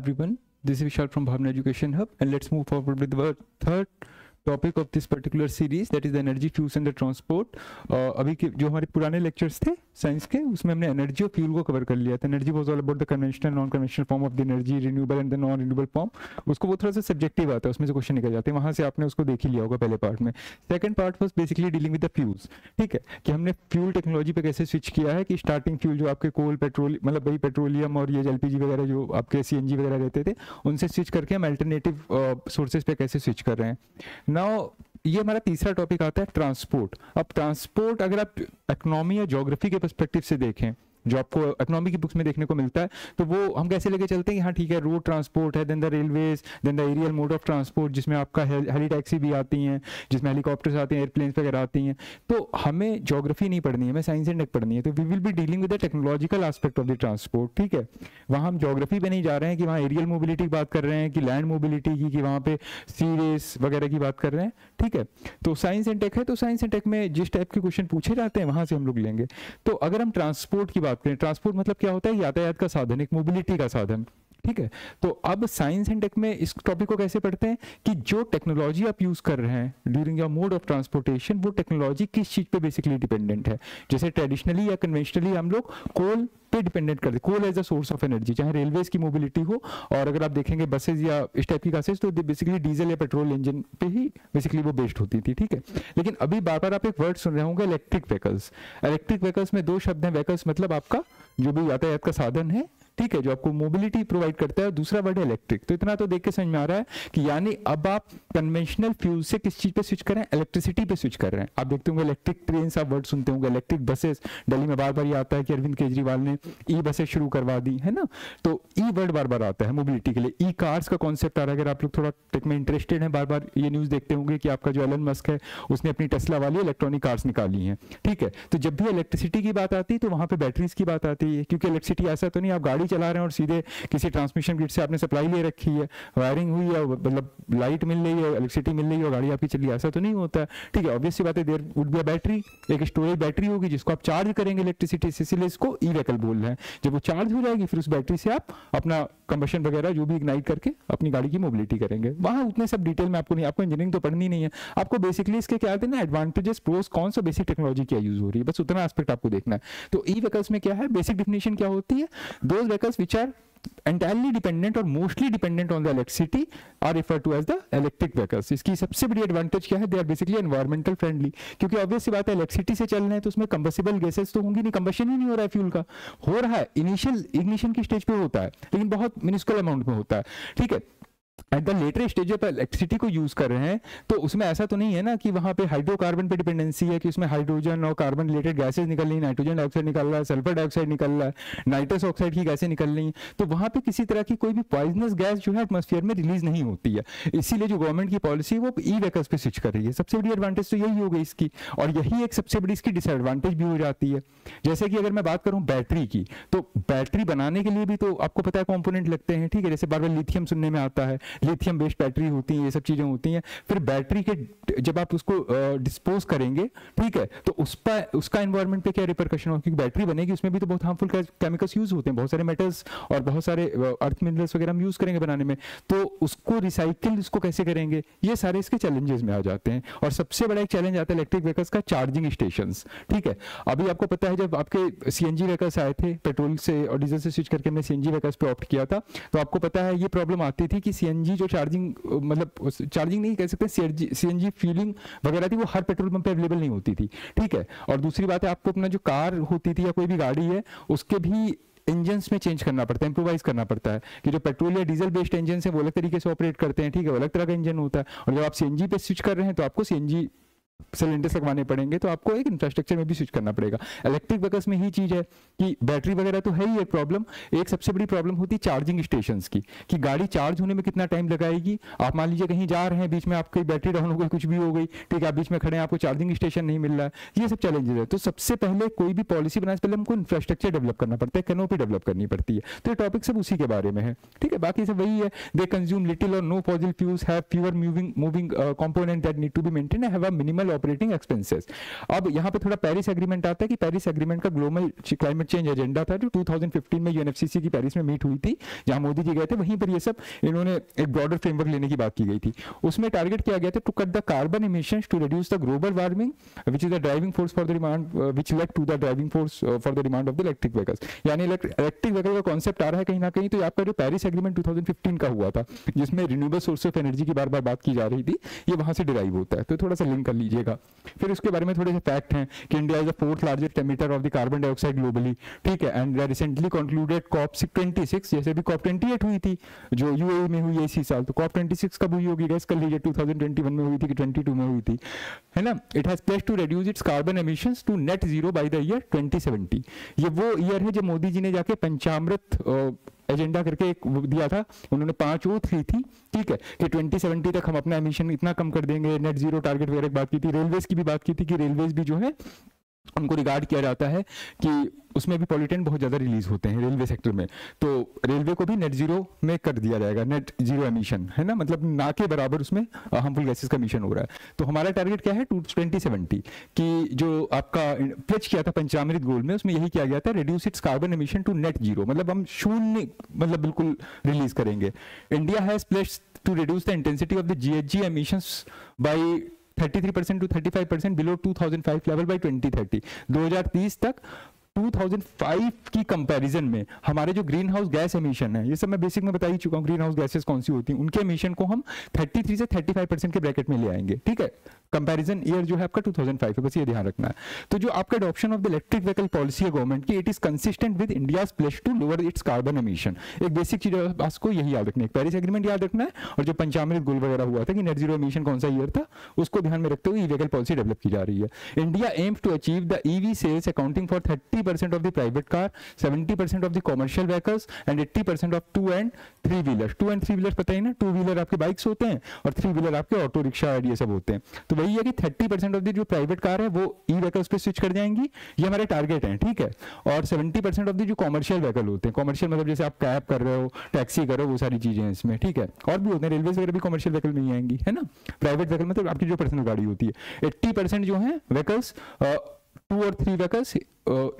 Everyone, this is Vishal from Bhavna Education Hub, and let's move forward with the third topic of this particular series that is the energy, fuels and the transport. अभी के जो हमारे पुराने lectures थे science के, उसमें हमने energy और फ्यूल को कवर कर लिया था। Energy was all about the conventional non conventional form of the energy, renewable and the non renewable form. उसको वो थोड़ा सा सब्जेक्टिव आता है, उसमें से क्वेश्चन निकल जाते हैं, वहाँ से आपने उसको देख ही लिया होगा पहले पार्ट में। Second part was basically dealing with the fuels, ठीक है, कि हमने फ्यूल टेक्नोलॉजी पे कैसे स्विच किया है, कि स्टार्टिंग फ्यूल जो आपके कोल, पेट्रोल, मतलब वही पेट्रोलियम और ये एलपीजी वगैरह जो आपके सीएनजी वगैरह रहते थे, उनसे स्विच करके हम अल्टरनेटिव सोर्सेज पे कैसे स्विच कर रहे हैं। नाउ ये हमारा तीसरा टॉपिक आता है ट्रांसपोर्ट। अब ट्रांसपोर्ट अगर आप इकोनॉमी या ज्योग्राफी के पर्सपेक्टिव से देखें, जो आपको इकोनॉमी की बुक्स में देखने को मिलता है, तो वो हम कैसे लेके चलते हैं कि हाँ ठीक है, रोड ट्रांसपोर्ट है, then the railways, then the aerial mode of transport, जिसमें आपका हेली टैक्सी भी आती हैं, जिसमें हेलीकॉप्टर्स आते हैं, एयरप्लेन्स वगैरह आती हैं। तो हमें ज्योग्राफी नहीं पढ़नी है, हमें साइंस एंड टेक पढ़नी है। तो we will be dealing with the technological aspect of the transport, ठीक है। वहाँ हम ज्योग्राफी पे नहीं जा रहे हैं कि वहाँ एरियल मोबिलिटी की बात कर रहे हैं, कि लैंड मोबिलिटी की, कि वहाँ पे सी रेस वगैरह की बात कर रहे हैं, ठीक है। तो साइंस एंड टेक है, तो साइंस एंड टेक में जिस टाइप के क्वेश्चन पूछे जाते हैं वहाँ से हम लोग लेंगे। तो अगर हम ट्रांसपोर्ट की बात करें, ट्रांसपोर्ट मतलब क्या होता है, यातायात का साधन, एक मोबिलिटी का साधन, ठीक है। तो अब साइंस एंड टेक में इस टॉपिक को कैसे पढ़ते हैं कि जो टेक्नोलॉजी आप यूज कर रहे हैं during your mode of transportation, वो टेक्नोलॉजी किस चीज पे बेसिकली डिपेंडेंट है। जैसे ट्रेडिशनली या कन्वेंशनली हम लोग कोल पे डिपेंडेंट करते, coal as a source of energy, चाहे रेलवेज की मोबिलिटी हो, और अगर आप देखेंगे बसेज या इस टाइप की कासेज, तो बेसिकली डीजल या पेट्रोल इंजन पे ही बेसिकली वो बेस्ड होती थी, ठीक है। लेकिन अभी बार बार आप एक वर्ड सुन रहे होंगे, इलेक्ट्रिक व्हीकल्स। इलेक्ट्रिक व्हीकल्स में दो शब्द हैं, व्हीकल्स मतलब आपका जो भी यातायात का साधन है, ठीक है, जो आपको मोबिलिटी प्रोवाइड करता है, दूसरा वर्ड है इलेक्ट्रिक। तो इतना तो देख के समझ में आ रहा है कि यानी अब आप कन्वेंशनल फ्यूल से किस चीज पे स्विच कर रहे हैं, इलेक्ट्रिसिटी पे स्विच कर रहे हैं। आप देखते होंगे इलेक्ट्रिक ट्रेन, आप वर्ड सुनते होंगे, इलेक्ट्रिक बसेस। दिल्ली में बार बार ये आता है कि अरविंद केजरीवाल ने ई बसेस शुरू करवा दी है ना, तो ई वर्ड बार बार आता है मोबिलिटी के लिए। ई कार्स का कॉन्सेप्ट आ रहा है, अगर आप लोग थोड़ा टेक में इंटरेस्टेड हैं, बार बार ये न्यूज देखते होंगे कि आपका जो एलन मस्क है, उसने अपनी टेस्ला वाली इलेक्ट्रॉनिक कार्स निकाली हैं, ठीक है। तो जब भी इलेक्ट्रिसिटी की बात आती है तो वहां पे बैटरीज की बात आती है, क्योंकि इलेक्ट्रिसिटी ऐसा तो नहीं आप गाड़ी चला रहे हैं और सीधे किसी ट्रांसमिशन ग्रिड से आपने सप्लाई ले रखी है, वायरिंग हुई है, मतलब लाइट मिल रही है, इलेक्ट्रिसिटी मिल रही है और गाड़ी आपकी चली, ऐसा तो नहीं होता, ठीक है। ऑब्वियस सी बात है, there would be a battery, एक स्टोरेज बैटरी होगी जिसको आप चार्ज करेंगे इलेक्ट्रिसिटी से, इसलिए इसको ई व्हीकल बोल रहे हैं। जब वो चार्ज हो जाएगी, फिर उस बैटरी से आप अपना कंबशन वगैरह जो भी इग्नाइट करके अपनी गाड़ी की मोबिलिटी करेंगे। वहाँ उतने सब डिटेल में आपको नहीं, आपको इंजीनियरिंग तो पढ़नी नहीं है, आपको बेसिकली इसके क्या आते हैं ना, एडवांटेजेस, प्रोस, कौन सा बेसिक टेक्नोलॉजी क्या यूज हो रही है, बस उतना एस्पेक्ट आपको देखना है। तो ई व्हीकल्स में क्या है, बेसिक डिफिनेशन क्या होती है, those vehicles which are entirely dependent or mostly dependent on the electricity are referred to as the electric vehicles। इसकी सबसे बड़ी एडवांटेज क्या है, they are basically environmental friendly, क्योंकि ऑब्वियस सी बात है इलेक्ट्रिसिटी से चल रहे हैं तो उसमें कंबसिबल गैसेस तो होंगी नहीं, कंबशन ही नहीं हो रहा है फ्यूल का, हो रहा है इनिशियल इग्निशन की स्टेज पे होता है, लेकिन बहुत मिनिस्कुल अमाउंट में होता है, ठीक है। एट द लेटर स्टेज पर इलेक्ट्रिसिटी को यूज कर रहे हैं तो उसमें ऐसा तो नहीं है ना कि वहां पे हाइड्रोकार्बन पे डिपेंडेंसी है, कि उसमें हाइड्रोजन और कार्बन रिलेटेड गैसेज निकल रही है, नाइट्रोजन डाइऑक्साइड निकल रहा है, सल्फर डाइऑक्साइड निकल रहा है, नाइट्रस ऑक्साइड की गैसें निकल रही हैं, तो वहां पे किसी तरह की कोई भी पॉइजनस गैस जो है एटमॉस्फेयर में रिलीज नहीं होती है। इसीलिए जो गवर्नमेंट की पॉलिसी है वो ई व्हीकल्स पे स्विच कर रही है। सबसे बड़ी एडवांटेज तो यही हो गई इसकी, और यही एक सबसे बड़ी इसकी डिसएडवांटेज भी हो जाती है। जैसे कि अगर मैं बात करूं बैटरी की, तो बैटरी बनाने के लिए भी तो आपको पता है कंपोनेंट लगते हैं, ठीक है। जैसे बार बार लिथियम सुनने में आता है, लिथियम बेस्ड बैटरी होती है, ये सब चीजें होती हैं। फिर बैटरी के जब आप उसको डिस्पोज करेंगे, ठीक है, तो उसका एनवायरनमेंट पे क्या रिपरकशन होगा, क्योंकि बैटरी बनेगी उसमें भी तो बहुत हार्मफुल केमिकल्स यूज होते हैं, बहुत सारे मेटल्स और बहुत सारे अर्थ मिनरल्स वगैरह हम यूज करेंगे बनाने में, तो उसको रिसाइकिल उसको कैसे करेंगे, ये सारे इसके चैलेंजेस में आ जाते हैं। और सबसे बड़ा एक चैलेंज आता है इलेक्ट्रिक व्हीकल्स का, चार्जिंग स्टेशंस, ठीक है। अभी आपको पता है जब आपके सीएनजी व्हीकल्स आए थे, पेट्रोल से और डीजल से स्विच करके हमने सीएनजी व्हीकल्स पे ऑप्ट किया था, तो आपको पता है ये प्रॉब्लम आती थी कि सीएनजी जो चार्जिंग, मतलब चार्जिंग नहीं कह सकते, सीएनजी फ्यूलिंग वगैरह थी, वो हर पेट्रोल पंप पे अवेलेबल नहीं होती थी, ठीक है। और दूसरी बात है, आपको अपना जो कार होती थी या कोई भी गाड़ी है, उसके भी इंजन्स में चेंज करना पड़ता है, इंप्रोवाइज करना पड़ता है, कि जो पेट्रोल या डीजल बेस्ड इंजन है वो अलग तरीके से ऑपरेट करते हैं, ठीक है, वो अलग तरह का इंजन होता है। और जब आप सीएनजी पे स्विच कर रहे हैं तो आपको सीएनजी सिलेंडर्स लगवाने पड़ेंगे, तो आपको एक इंफ्रास्ट्रक्चर में भी स्विच करना पड़ेगा। इलेक्ट्रिक व्हीकल्स में ही चीज है कि बैटरी वगैरह तो है ही एक प्रॉब्लम, एक सबसे बड़ी प्रॉब्लम होती है चार्जिंग स्टेशंस की, कि गाड़ी चार्ज होने में कितना टाइम लगाएगी। आप मान लीजिए कहीं जा रहे हैं, बीच में आपकी बैटरी डाउन हो गई, कुछ भी हो गई, ठीक है, आप बीच में खड़े हैं, आपको चार्जिंग स्टेशन नहीं मिल रहा है, ये सब चैलेंजेस है। तो सबसे पहले कोई भी पॉलिसी बनाने से पहले हमको इंफ्रास्ट्रक्चर डेवलप करना पड़ता है, कैनोपी डेवलप करनी पड़ती है। तो ये टॉपिक सब उसी के बारे में है, ठीक है। बाकी सब वही है, दे कंज्यूम लिटिल और no fossil fuels, have fewer moving component that need to be maintained, have a minimal total operating expenses. अब यहाँ पे थोड़ा पेरिस एग्रीमेंट आता है कि पेरिस एग्रीमेंट का ग्लोबल क्लाइमेट चेंज एजेंडा था जो 2015 में यूएनएफसीसी की पेरिस में मीट हुई थी, जहां मोदी जी गए थे, वहीं पर ये सब इन्होंने एक ब्रॉडर फ्रेमवर्क लेने की बात की गई थी। उसमें टारगेट किया गया था to cut the carbon emissions to reduce the global warming which is the driving force for the demand which led to the driving force for the demand of the electric vehicles. यानी electric vehicle का concept आ रहा है कहीं ना कहीं, तो आपका जो पेरिस एग्रीमेंट 2015 का हुआ था जिसमें रिन्यूएबल सोर्स ऑफ एनर्जी की बार बार बात की जा रही थी, ये वहां से डिराइव होता है, तो थोड़ा सा लिंक कर लीजिएगा। फिर उसके बारे में थोड़े से फैक्ट हैं कि India is the fourth largest emitter of the carbon dioxide globally, ठीक है, एंड रिसेंटली कंक्लूडेड कॉप 26, जैसे भी कॉप 28 हुई थी जो यूएई में हुई है इसी साल, तो कॉप 26 कब हुई होगी गैस कर लीजिए, 2021 में हुई थी कि 22 में हुई थी, है ना। It has placed to reduce its carbon emissions to net zero by the year 2070। ये वो ईयर है जब मोदी जी ने जाके पंचामृत एजेंडा करके एक दिया था, उन्होंने 5 ओथ ली थी, ठीक है, कि 2070 तक हम अपना एमिशन इतना कम कर देंगे, नेट जीरो टारगेट वगैरह की बात की थी। रेलवेज की भी बात की थी कि रेलवेज भी जो है उनको रिगार्ड किया जाता है कि उसमें भी पॉल्यूटेंट बहुत ज़्यादा रिलीज होते हैं रेलवे सेक्टर में, तो रेलवे को भी नेट जीरो में कर दिया जाएगा, नेट जीरो एमिशन, है ना, मतलब ना के बराबर उसमें हार्मफुल गैसेस का एमिशन हो रहा है। तो हमारा टारगेट क्या है 2070 कि जो आपका प्लेज किया था पंचामृत गोल में, उसमें यही किया गया था reduce its carbon emission to net zero, मतलब हम शून्य मतलब बिल्कुल रिलीज करेंगे। India has placed to reduce the intensity of the GHG emissions by 33% to 35% below 2005 level by 2030। 2030 तक 2005 की कंपैरिजन में हमारे जो ग्रीन हाउस गैस एमिशन है, ये सब मैं बेसिक में बता ही चुका हूँ, ग्रीन हाउस गैसेस कौन सी होती हैं, उनके एमिशन को हम 33 से 35% के ब्रैकेट में ले आएंगे, ठीक है। कंपैरिजन ईयर जो है आपका 2005 है, बस ये ध्यान रखना है। तो जो आपका adoption of the electric vehicle policy है गवर्नमेंट की, it is consistent with India's pledge to lower its carbon emission. एक बेसिक चीज आपको यही याद रखना है, पेरिस एग्रीमेंट याद रखना है, और जो पंचामृत गोल वगैरह हुआ था कि नेट जीरो एमिशन कौन सा ईयर था, उसको ध्यान में रखते हुए ई व्हीकल पॉलिसी डेवलप की जा रही है। India aims to achieve the EV sales accounting for 30% of the private car, 70% of the commercial vehicles and 80% of 2 and 3 wheelers। 2 and 3 wheelers पता ही ना, 2 व्हीलर आपके बाइक्स होते हैं और 3 व्हीलर आपके ऑटो रिक्शा ये सब होते हैं। तो वही है कि 30% ऑफ द जो प्राइवेट कार है वो ई व्हीकल्स पे स्विच कर जाएंगी, ये हमारे टारगेट हैं, ठीक है। और 70% ऑफ द जो कॉमर्शियल व्हीकल होते हैं, कॉमर्शियल मतलब जैसे आप कैब कर रहे हो, टैक्सी कर रहे हो, वो सारी चीजें हैं इसमें, ठीक है। और भी होते हैं, रेलवे वगैरह भी कॉमर्शियल व्हीकल में ही आएंगी, है ना। प्राइवेट व्हीकल मतलब आपकी जो पर्सनल गाड़ी होती है। 80% जो है व्हीकल्स 2 और 3 व्हीकल्स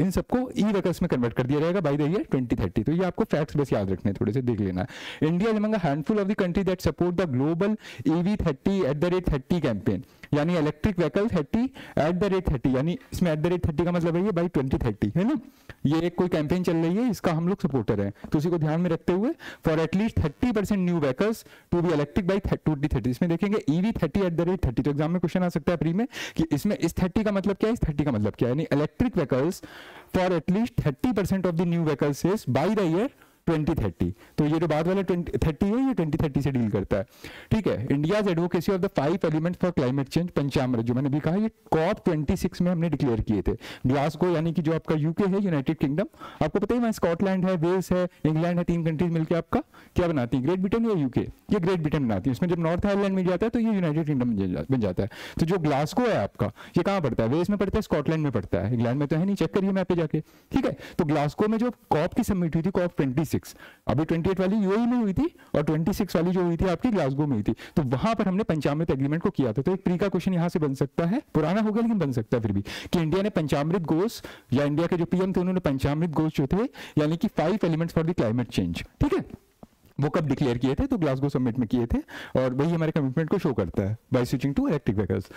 इन सबको ई व्हीकल्स में कन्वर्ट कर दिया जाएगा बाय द ईयर 2030। तो ये आपको फैक्ट्स बस याद रखने हैं, थोड़े से देख लेना है। India is among a handful of the country that support the global EV 30 campaign, यानी इलेक्ट्रिक व्हीकल 30 यानी इसमें @30 का मतलब है ये बाय 2030, है ना। ये एक कोई कैंपेन चल रही है, इसका हम लोग सपोर्टर हैं, तो उसी को ध्यान में रखते हुए for at least 30% new vehicles to be electric by 2030। इसमें देखेंगे EV 30 तो एग्जाम में क्वेश्चन आ सकता है प्री में कि इसमें इस 30 का मतलब क्या है, इस 30 का मतलब क्या है, यानी electric vehicles for at least 30% of the new vehicles is by the year 2030। तो ये जो बाद वाला 2030 है ये 2030 से डील करता है, ठीक है। India's advocacy of the 5 elements for climate change Panchamrit, जो मैंने भी कहा, ये कॉप 26 में हमने डिक्लेयर किए थे। ग्लासगो यानी कि जो आपका यूके है, यूनाइटेड किंगडम, आपको पता ही वहाँ स्कॉटलैंड है, वेल्स है, इंग्लैंड है, 3 कंट्रीज मिलकर आपका क्या बनाती है, ग्रेट ब्रिटेन या यूके, ये ग्रेट ब्रिटेन बनाती है। उसमें जब नॉर्थ आयरलैंड मिल जाता है तो ये यूनाइटेड किंगडम बन जाता है। तो जो ग्लासगो है आपका, ये कहाँ पड़ता है, वेल्स में पड़ता है, स्कॉटलैंड में पड़ता है, इंग्लैंड में तो है नहीं, चेक करिए मैप पे जाके, ठीक है। तो ग्लासगो में जो कॉप की समिट हुई थी, कॉप 26, अभी 28 वाली यूएई में हुई थी और 26 वाली जो हुई थी आपकी ग्लासगो में हुई थी, तो वहां पर हमने पंचामृत एग्रीमेंट को किया था। तो एक प्री का क्वेश्चन यहां से बन सकता है, पुराना हो गया लेकिन बन सकता है फिर भी, कि इंडिया ने पंचामृत गोल्स, या इंडिया के जो पीएम थे उन्होंने पंचामृत गोल्स जो थे यानी कि 5 elements for the climate change, ठीक है, वो कब डिक्लेयर किए थे, तो ग्लासगो समिट में किए थे, और वही हमारे कमिटमेंट को शो करता है by switching to electric vehicles.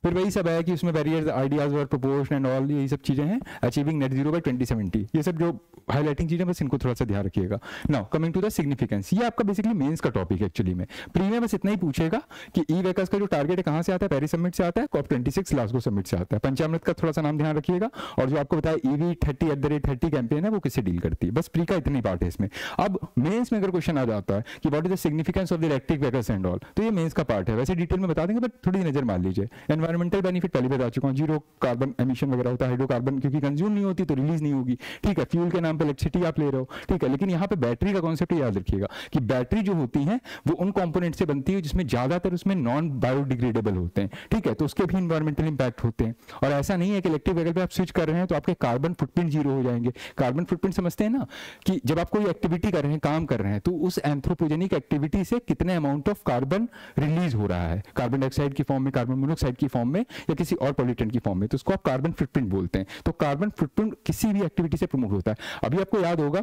फिर वही सब है कि उसमें बैरियर्स, आइडियाज और प्रपोर्शन एंड ऑल ये सब चीजें हैं, अचीविंग नेट जीरो बाय 2070, ये सब जो हाईलाइटिंग चीजें बस इनको थोड़ा सा ध्यान रखिएगा। Now coming to the significance, ये आपका बेसिकली मेंस का टॉपिक है एक्चुअली में। प्री में बस इतना ही पूछेगा कि ई व्हीकल्स का जो टारगेट है कहां से आता है, पेरिस समिट से आता है, कॉप 26 ग्लासगो समिट से आता है। पंचामृत का थोड़ा सा नाम ध्यान रखिएगा, और जो आपको बताया EV 30 कैंपेन है वो किससे डील करती है, बस प्री का इतना ही पार्ट है इसमें। अब मेंस में अगर क्वेश्चन आ जाता है कि what is the significance of the electric vehicles and all, तो ये मेंस का पार्ट है, वैसे डिटेल में बता देंगे बट थोड़ी नजर मार लीजिए। एनवायरमेंटल बेनिफिट पहले बता चुका हूं, जीरो कार्बन एमिशन वगैरह होता है, हाइड्रोकार्बन क्योंकि कंज्यूम नहीं होती तो रिलीज नहीं होगी, ठीक है। फ्यूल के नाम पे इलेक्ट्रिसिटी आप ले रहे हो, ठीक है। लेकिन यहाँ पे बैटरी का कॉन्सेप्ट याद रखिएगा कि बैटरी जो होती है वो उन कंपोनेंट से बनती है जिसमें ज्यादातर उसमें नॉन बायोडिग्रेडेबल होते हैं, ठीक है, तो उसके भी इन्वायरमेंटल इंपैक्ट होते हैं। और ऐसा नहीं है कि इलेक्ट्रिक व्हीकल पे आप स्विच कर रहे हैं तो आपके कार्बन फुटप्रिंट जीरो हो जाएंगे। कार्बन फुटप्रिंट समझते हैं ना, कि जब आप कोई एक्टिविटी कर रहे हैं, काम कर रहे हैं, तो उस एंथ्रोपोजेनिक एक्टिविटी से कितने अमाउंट ऑफ कार्बन रिलीज हो रहा है, कार्बन डाइऑक्साइड की फॉर्म में, कार्बन मोनोऑक्साइड की फॉर्म फॉर्म में या किसी और पॉल्यूटेंट की फॉर्म में, तो उसको आप कार्बन फुटप्रिंट बोलते हैं। तो कार्बन फुटप्रिंट किसी भी एक्टिविटी से प्रमोट होता है। अभी आपको याद होगा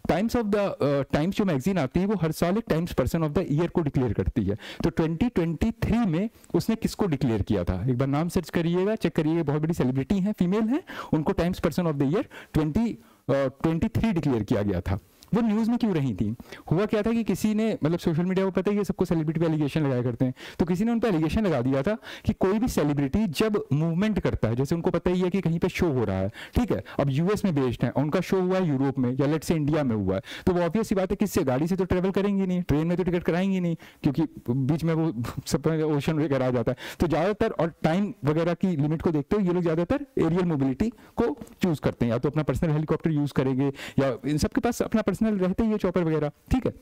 टाइम्स जो मैगजीन आती है वो हर साल एक times person of the year को डिक्लेयर करती है। तो 2023 में उसने किसको डिक्लेयर किया था, एक बार नाम सर्च करिएगा, चेक करिएगा, बहुत बड़ी सेलिब्रिटी हैं, फीमेल हैं, उनको times person of the year 2023 declare किया गया था। वो न्यूज़ में क्यों रही थी? हुआ क्या था कि किसी ने, मतलब सोशल मीडिया को पता है कि सबको सेलिब्रिटी पे एलिगेशन लगाया करते हैं, तो किसी ने उन पे एलिगेशन लगा दिया था कि कोई भी सेलिब्रिटी जब मूवमेंट करता है, जैसे उनको पता ही है कि कहीं पे शो हो रहा है, ठीक है, अब यूएस में बेस्ड है, उनका शो हुआ है यूरोप में या लेट से इंडिया में हुआ है, तो वो ऑब्वियस सी बात है किससे, गाड़ी से तो ट्रेवल करेंगी नहीं, ट्रेन में तो टिकट कराएंगी नहीं, क्योंकि बीच में वो सब ओशन वगैरह आ जाता है। तो ज़्यादातर और टाइम वगैरह की लिमिट को देखते हुए ये लोग ज़्यादातर एरियल मोबिलिटी को चूज करते हैं, या तो अपना पर्सनल हेलीकॉप्टर यूज करेंगे, या इन सबके पास अपना पर्सनल रहते ही है चॉपर वगैरह, ठीक है।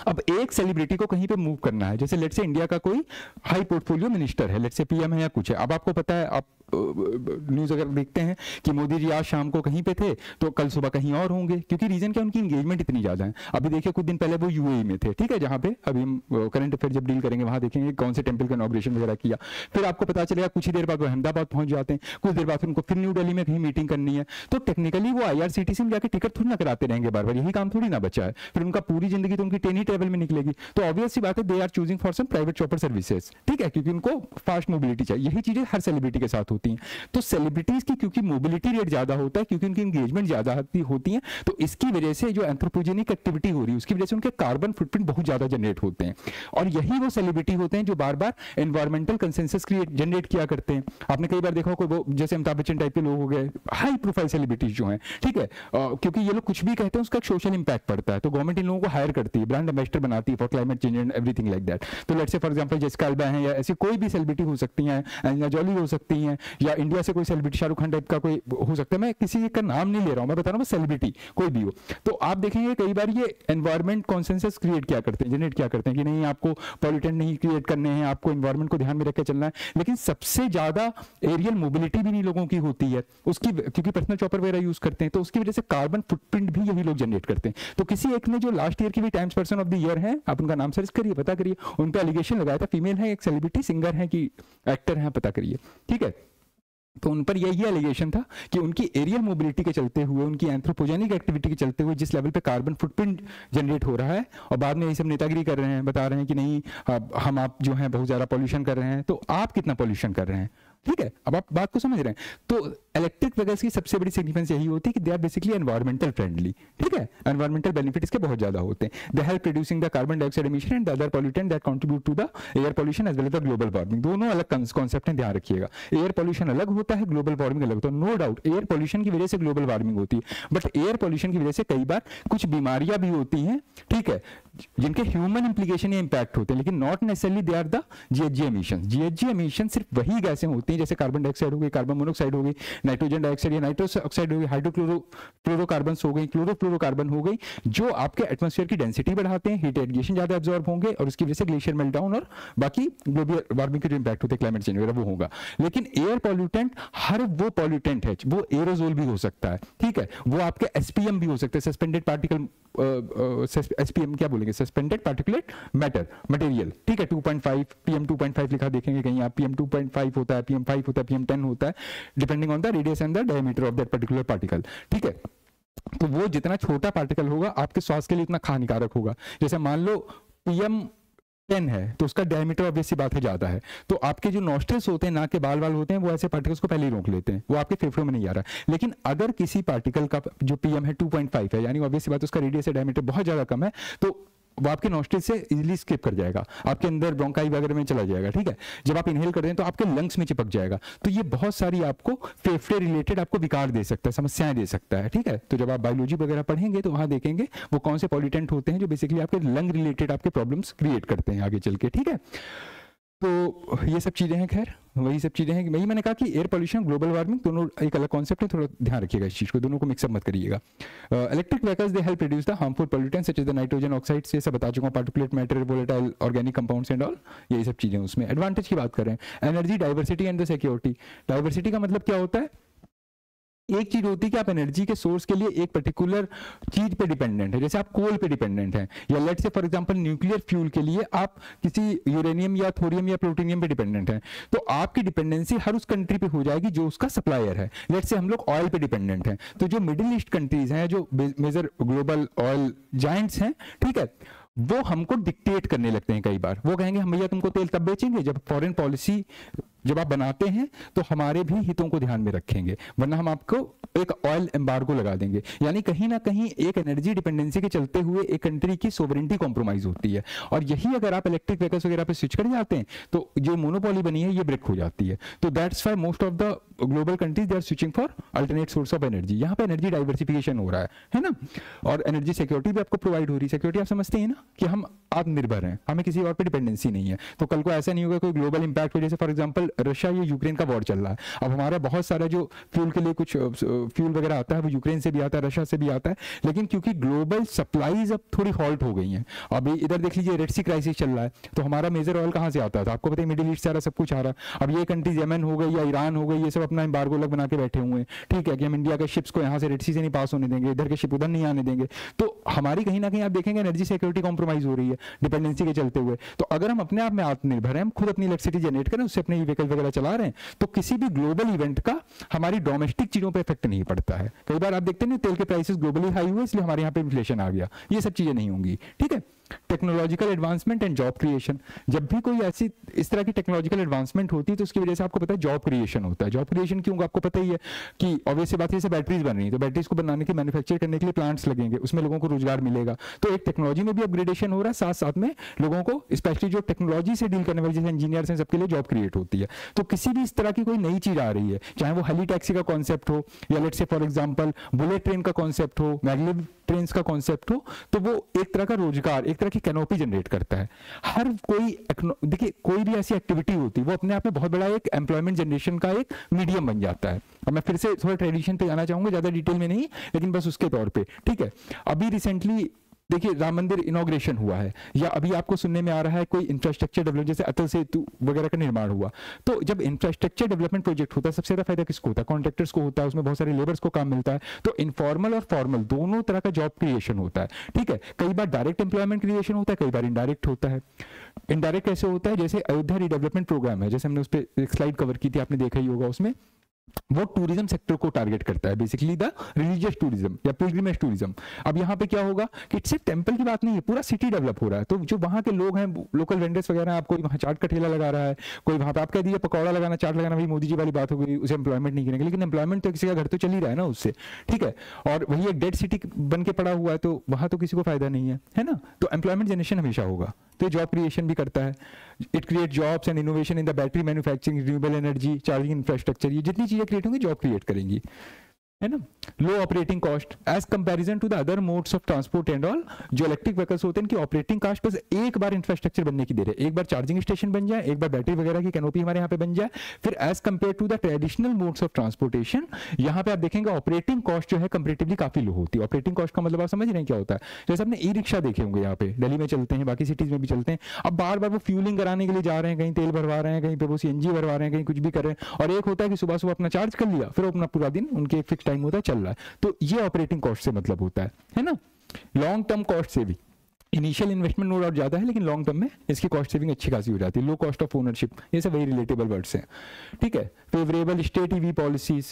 अब एक सेलिब्रिटी को कहीं पे मूव करना है, जैसे लेट से इंडिया का कोई हाई पोर्टफोलियो मिनिस्टर है, लेट से पीएम है या कुछ है। अब आपको पता है, आप न्यूज़ अगर देखते हैं कि मोदी जी आज शाम को कहीं पे थे तो कल सुबह कहीं और होंगे, क्योंकि रीजन क्या, उनकी एंगेजमेंट इतनी ज़्यादा है। अभी देखिए कुछ दिन पहले वो यूएई में थे, ठीक है, जहाँ पे अभी हम करंट अफेयर जब डील करेंगे वहाँ देखेंगे कौन से टेम्पल का इनॉग्रेशन वगैरह किया। फिर आपको पता चलेगा कुछ ही देर बाद वो अहमदाबाद पहुंच जाते हैं, कुछ देर बाद उनको फिर न्यू दिल्ली में कहीं मीटिंग करनी है। तो टेक्निकली वो IRCTC में जाकर टिकट थोड़ी ना कराते रहेंगे बार बार, यही काम थोड़ी ना बचा है। फिर उनका पूरी जिंदगी तो उनकी ट्रेन ही ट्रेवल में निकलेगी। तो ऑब्वियस सी बात है, they are choosing for some private chopper services, ठीक है, क्योंकि उनको फास्ट मोबिलिटी चाहिए। यही चीजें हर सेलिब्रिटी के साथ होती हैं। तो सेलिब्रिटीज की क्योंकि मोबिलिटी रेट ज्यादा होता है, क्योंकि उनकी एंगेजमेंट ज्यादा होती है, तो इसकी वजह से जो एंथ्रोपोजेनिक एक्टिविटी हो रही है उसकी वजह से उनके कार्बन फुटप्रिंट बहुत ज्यादा जनरेट होते हैं। और यही वो सेलिब्रिटी होते हैं जो बार बार एनवायरमेंटल कंसेंसस जनरेट किया करते हैं। आपने कई बार देखा कोई वो जैसे अमिताभ बच्चन टाइप के लोग हो गए, हाई प्रोफाइल सेलिब्रिटीज जो हैं, ठीक है, क्योंकि ये लोग कुछ भी कहते हैं उसका एक सोशल इंपैक्ट पड़ता है, तो गवर्नमेंट इन लोगों को हायर करती है, ब्रांड एम्बेसडर बनाती है for climate change and everything like that. तो let's say for example Jessica Alba है, या ऐसी कोई भी सेलिब्रिटी हो सकती हैं, एंजेलिना जॉली हो सकती हैं, या इंडिया से कोई सेलिब्रिटी शाहरुख खान टाइप का कोई हो सकता है, मैं किसी का नाम नहीं ले रहा हूं, मैं बता रहा हूं सेलिब्रिटी कोई भी हो। तो आप देखेंगे कई बार ये एनवायरमेंट कॉन्सेंसस क्रिएट क्या करते हैं, जनरेट क्या करते हैं कि नहीं आपको पॉल्यूटेंट नहीं क्रिएट करने हैं, आपको एनवायरमेंट को ध्यान में रखकर चलना है। लेकिन सबसे ज्यादा एरियल मोबिलिटी भी नहीं लोगों की होती है उसकी, क्योंकि पर्सनल चॉपर वगैरह यूज करते हैं, तो उसकी वजह से कार्बन फुटप्रिंट भी यही लोग जनरेट करते हैं। तो किसी एक ने जो लास्ट ईयर की भी times person of the year है, आप उनका नाम सर्च करिए, पता करिए, उन पे एलिगेशन लगाया था, फीमेल है, एक सेलिब्रिटी सिंगर है कि एक्टर है, पता करिए, ठीक है। तो उन पर यही एलिगेशन था कि उनकी एरियल मोबिलिटी के चलते हुए, उनकी एंथ्रोपोजेनिक एक्टिविटी के चलते हुए जिस लेवल पे कार्बन फुटप्रिंट जनरेट हो रहा है, और बाद में ये सब नेतागिरी कर रहे हैं, बता रहे हैं कि नहीं हम आप जो हैं बहुत ज़्यादा पॉल्यूशन कर रहे हैं। तो आप कितना पॉल्यूशन कर रहे हैं, ठीक है, अब आप बात को समझ रहे हैं। तो इलेक्ट्रिक व्हीकल्स की सबसे बड़ी सिग्निफिकेंस यही होती है कि they are basically environmental friendly, ठीक है, एनवायरमेंटल बेनिफिट इसके बहुत ज्यादा होते हैं। They help reducing the carbon dioxide emission and the other pollutant that contribute to the air pollution as well as the global warming. दोनों अलग कॉन्सेप्ट हैं, ध्यान रखिएगा। एयर पॉल्यूशन अलग होता है, ग्लोबल वार्मिंग अलग होता है। नो डाउट एयर पॉल्यूशन की वजह से ग्लोबल वार्मिंग होती है, बट एयर पॉल्यूशन की वजह से कई बार कुछ बीमारियां भी होती हैं, ठीक है, जिनके ह्यूमन इंप्लीकेशन या इंपैक्ट होते हैं, लेकिन not necessarily they are the GHG emission. GHG emission सिर्फ वही गैसें होती हैं, जैसे कार्बन डाइऑक्साइड हो गई, कार्बन मोनोऑक्साइड हो गई, नाइट्रोजन डाइऑक्साइड या नाइट्रस ऑक्साइड हो गई, हाइड्रोक्लोरोकार्बन हो गई, क्लोरोफ्लोरोकार्बन हो गई, जो आपके एटमॉस्फेयर की डेंसिटी बढ़ाते हैं, हीट रेडिएशन ज्यादा एब्जॉर्ब होंगे, और उसकी वजह से ग्लेशियर मेल्टडाउन और बाकी ग्लोबल वार्मिंग के जो इंपैक्ट होते हैं, क्लाइमेट चेंज वगैरह, वो होगा। लेकिन एयर पॉल्यूटेंट, हर वो पॉल्यूटेंट है, वो एरोजोल भी हो सकता है, ठीक है, वो आपके SPM भी हो सकते हैं, सस्पेंडेड पार्टिकल, SPM क्या बोलेंगे, सस्पेंडेड पार्टिकुलेट मैटर मटेरियल, ठीक है, 2.5 PM 2.5 लिखा देखेंगे कहीं आप, PM 2.5 होता है, PM5 होता है, PM10 होता है, depending on the radius and the diameter of that particular particle, ठीक है। तो वो जितना छोटा पार्टिकल होगा आपके स्वास्थ्य के लिए इतना हानिकारक होगा। जैसे मान लो PM10 है तो उसका डायमीटर ऑब्वियस सी बात है ज्यादा है, तो आपके जो नॉस्ट्रल्स होते हैं, नाक के बाल होते हैं, वो ऐसे पार्टिकल्स को पहले ही रोक लेते हैं, वो आपके फेफड़ों में नहीं आ रहा है। लेकिन अगर किसी पार्टिकल का जो PM है 2.5 है, यानी ऑब्वियस सी बात उसका रेडियस डायमीटर बहुत ज्यादा कम है, तो वो आपके नॉस्ट्रिल से इजीली स्किप कर जाएगा, आपके अंदर ब्रोंकाई वगैरह में चला जाएगा, ठीक है। जब आप इनहेल करते हैं तो आपके लंग्स में चिपक जाएगा, तो ये बहुत सारी आपको फेफड़े रिलेटेड आपको विकार दे सकता है, समस्याएं दे सकता है, ठीक है। तो जब आप बायोलॉजी वगैरह पढ़ेंगे तो वहां देखेंगे वो कौन से पॉल्यूटेंट होते हैं जो बेसिकली आपके लंग रिलेटेड आपके प्रॉब्लम्स क्रिएट करते हैं आगे चल के, ठीक है। तो ये सब चीजें हैं, खैर वही सब चीजें हैं। वही मैंने कहा कि एयर पॉल्यूशन, ग्लोबल वार्मिंग दोनों एक अलग कॉन्सेप्ट है, थोड़ा ध्यान रखिएगा इस चीज को, दोनों को मिक्सअप मत करिएगा। Electric vehicles they help reduce the harmful pollutants such as the nitrogen oxides, ये सब बता चुका हूं, particulate matter, volatile organic compounds and all, यही सब चीजें उसमें। एडवांटेज की बात कर रहे हैं, energy diversity and the security. Diversity का मतलब क्या होता है, एक चीज होती है कि आप एनर्जी के सोर्स के लिए एक पर्टिकुलर चीज पे डिपेंडेंट है, जैसे आप कोल पे डिपेंडेंट हैं, या let's say for example nuclear fuel के लिए आप किसी यूरेनियम या थोरियम या प्लूटोनियम पे डिपेंडेंट हैं, तो आपकी डिपेंडेंसी हर उस कंट्री पे हो जाएगी जो उसका सप्लायर है। लेट्स से हम लोग ऑयल पे डिपेंडेंट हैं, तो जो मिडिल ईस्ट कंट्रीज हैं, जो मेजर ग्लोबल ऑयल जायंट्स हैं, ठीक है, वो हमको डिक्टेट करने लगते हैं कई बार। वो कहेंगे हम भैया तुमको तेल तब बेचेंगे जब फॉरेन पॉलिसी जब आप बनाते हैं तो हमारे भी हितों को ध्यान में रखेंगे, वरना हम आपको एक ऑयल एम्बार्गो लगा देंगे। यानी कहीं ना कहीं एक एनर्जी डिपेंडेंसी के चलते हुए एक कंट्री की सोवरेनिटी कॉम्प्रोमाइज होती है, और यही अगर आप इलेक्ट्रिक व्हीकल्स वगैरह पे स्विच कर जाते हैं तो जो मोनोपोली बनी है ये ब्रेक हो जाती है। तो that's why most of the global countries they are switching for alternate source of energy. यहाँ पे एनर्जी डाइवर्सिफिकेशन हो रहा है ना, और एनर्जी सिक्योरिटी भी आपको प्रोवाइड हो रही है। सिक्योरिटी आप समझते हैं ना कि हम आत्मनिर्भर हैं, हमें किसी और पे डिपेंडेंसी नहीं है। तो कल को ऐसा नहीं होगा कोई ग्लोबल इंपैक्ट हो, जैसे फॉर एग्जांपल रशिया या यूक्रेन का वॉर चल रहा है, अब हमारा बहुत सारा जो फ्यूल के लिए कुछ फ्यूल वगैरह आता है वो यूक्रेन से भी आता है, रशिया से भी आता है, लेकिन क्योंकि ग्लोबल सप्लाईज अब थोड़ी हॉल्ट हो गई हैं। अभी इधर देख लीजिए रेड सी क्राइसिस चल रहा है, तो हमारा मेजर ऑयल कहाँ से आता था, आपको पता है मिडिल ईस्ट से आ रहा, सब कुछ आ रहा। अब ये कंट्रीज येमेन हो गई या ईरान हो गई, ये सब अपना एम्बार्गो अलग बना के बैठे हुए हैं, ठीक है, कि हम इंडिया के शिप्स को यहाँ से रेड सी से नहीं पास होने देंगे, इधर के शिप उधर नहीं आने देंगे। तो हमारी कहीं ना कहीं आप देखेंगे एनर्जी सिक्योरिटी कॉम्प्रोमाइज हो रही है डिपेंडेंसी के चलते हुए। तो अगर हम अपने आप में आत्मनिर्भर हैं, हम खुद अपनी इलेक्ट्रिसिटी जनरेट करें, उससे अपने व्हीकल वगैरह चला रहे हैं, तो किसी भी ग्लोबल इवेंट का हमारी डोमेस्टिक चीजों पे इफेक्ट नहीं पड़ता है। कई बार आप देखते हैं तेल के प्राइसेस ग्लोबली हाई हुए इसलिए हमारे यहाँ पे इन्फ्लेशन आ गया, ये सब चीजें नहीं होंगी, ठीक है। Technological advancement and job creation, जब भी कोई ऐसी इस तरह की टेक्नोलॉजिकल एडवांसमेंट होती है तो उसकी वजह से आपको पता है जॉब क्रिएशन होता है। जॉब क्रिएशन क्यों, आपको पता ही है कि ऑब्वियस सी बात है, जैसे बैटरीज बन रही है तो बैटरीज को बनाने के मैन्युफैक्चर करने के लिए प्लांट्स लगेंगे, उसमें लोगों को रोजगार मिलेगा। तो एक टेक्नोलॉजी में भी अपग्रेडेशन हो रहा है, साथ साथ में लोगों को स्पेशली जो टेक्नोलॉजी से डील करने वाले जैसे इंजीनियर्स हैं सबके लिए जॉब क्रिएट होती है। तो किसी भी इस तरह की कोई नई चीज आ रही है, चाहे वो हेली टैक्सी का कॉन्सेप्ट हो या let's say for example bullet train का कॉन्सेप्ट हो, मैग्लेव ट्रेन का कॉन्सेप्ट हो, तो वो एक तरह का रोजगार, एक तरह की कैनोपी जनरेट करता है। हर कोई देखिए कोई भी ऐसी एक्टिविटी होती है वो अपने आप में बहुत बड़ा एक एम्प्लॉयमेंट जनरेशन का एक मीडियम बन जाता है। और मैं फिर से थोड़ा ट्रेडिशन पे जाना चाहूंगा, ज्यादा डिटेल में नहीं, लेकिन बस उसके तौर पे, ठीक है। अभी रिसेंटली देखिए राम मंदिर इनॉग्रेशन हुआ है, या अभी आपको सुनने में आ रहा है कोई इंफ्रास्ट्रक्चर डेवलप जैसे अटल सेतु वगैरह का निर्माण हुआ। तो जब इंफ्रास्ट्रक्चर डेवलपमेंट प्रोजेक्ट होता है सबसे ज्यादा फायदा किसको होता है, कॉन्ट्रैक्टर्स को होता है, उसमें बहुत सारे लेबर्स को काम मिलता है। तो इनफॉर्मल और फॉर्मल दोनों तरह का जॉब क्रिएशन होता है, ठीक है। कई बार डायरेक्ट एम्प्लॉयमेंट क्रिएशन होता है, कई बार इनडायरेक्ट होता है। इनडायरेक्ट कैसे होता है, जैसे अयोध्या रिडेवलपमेंट प्रोग्राम है, जैसे हमने उस पर एक स्लाइड कवर की थी, आपने देखा ही होगा, उसमें वो टूरिज्म सेक्टर को टारगेट करता है, बेसिकली द रिलीजियस टूरिज्म या पिलग्रिमेज टूरिज्म। अब यहाँ पे क्या होगा कि सिर्फ टेंपल की बात नहीं है, पूरा सिटी डेवलप हो रहा है। तो जो वहाँ के लोग हैं, लोकल वेंडर्स वगैरह, आप कोई वहाँ चाट का ठेला लगा रहा है, कोई वहाँ पे आप कह दीजिए पकौड़ा लगाना, चाट लगाना, भाई मोदी जी वाली बात हो गई, उसे एम्प्लॉयमेंट नहीं करेंगे, लेकिन एम्प्लॉयमेंट तो किसी का घर तो चल ही रहा है ना उससे, ठीक है। और वही एक डेड सिटी बन के पड़ा हुआ है, तो वहाँ तो किसी को फायदा नहीं है ना। तो एम्प्लॉयमेंट जनरेशन हमेशा होगा, तो जॉब क्रिएशन भी करता है। It create jobs and innovation in the battery manufacturing, renewable energy, charging infrastructure, ये जितनी चीजें क्रिएट होंगी जॉब क्रिएट करेंगी, है ना। Low operating cost as comparison to the other modes of transport and all. जो इलेक्ट्रिक व्हीकल्स होते हैं इनकी ऑपरेटिंग कॉस्ट बस एक बार इंफ्रास्ट्रक्चर बनने की देर है, एक बार चार्जिंग स्टेशन बन जाए, एक बार बैटरी वगैरह की कैनोपी हमारे यहाँ पे बन जाए, फिर as compare to the traditional modes of transportation यहाँ पे आप देखेंगे ऑपरेटिंग कॉस्ट जो है कंपेरेटिवली काफी लो होती है। ऑपरेटिंग कॉस्ट का मतलब आप समझ रहे हैं क्या होता है, जैसे आपने ई रिक्शा देखे होंगे, यहाँ पे दिल्ली में चलते हैं, बाकी सिटीज में भी चलते हैं। अब बार बार वो फ्यूलिंग कराने के लिए जा रहे हैं, कहीं तेल भरवा रहे हैं, कहीं पे वो सीएनजी भरवा रहे हैं, कहीं कुछ भी कर रहे हैं, और एक होता है कि सुबह सुबह अपना चार्ज कर लिया, फिर अपना पूरा दिन उनके एक फिक्स टाइम होता है चल रहा है। तो ये ऑपरेटिंग कॉस्ट से मतलब होता है ना। लॉन्ग टर्म कॉस्ट से भी इनिशियल इन्वेस्टमेंट नो डाउट ज्यादा है, लेकिन लॉन्ग टर्म में इसकी कॉस्ट सेविंग अच्छी खासी हो जाती है। लो कॉस्ट ऑफ ओनरशिप, ये सब वही रिलेटेबल वर्ड्स हैं, ठीक है। Favourable state EV policies,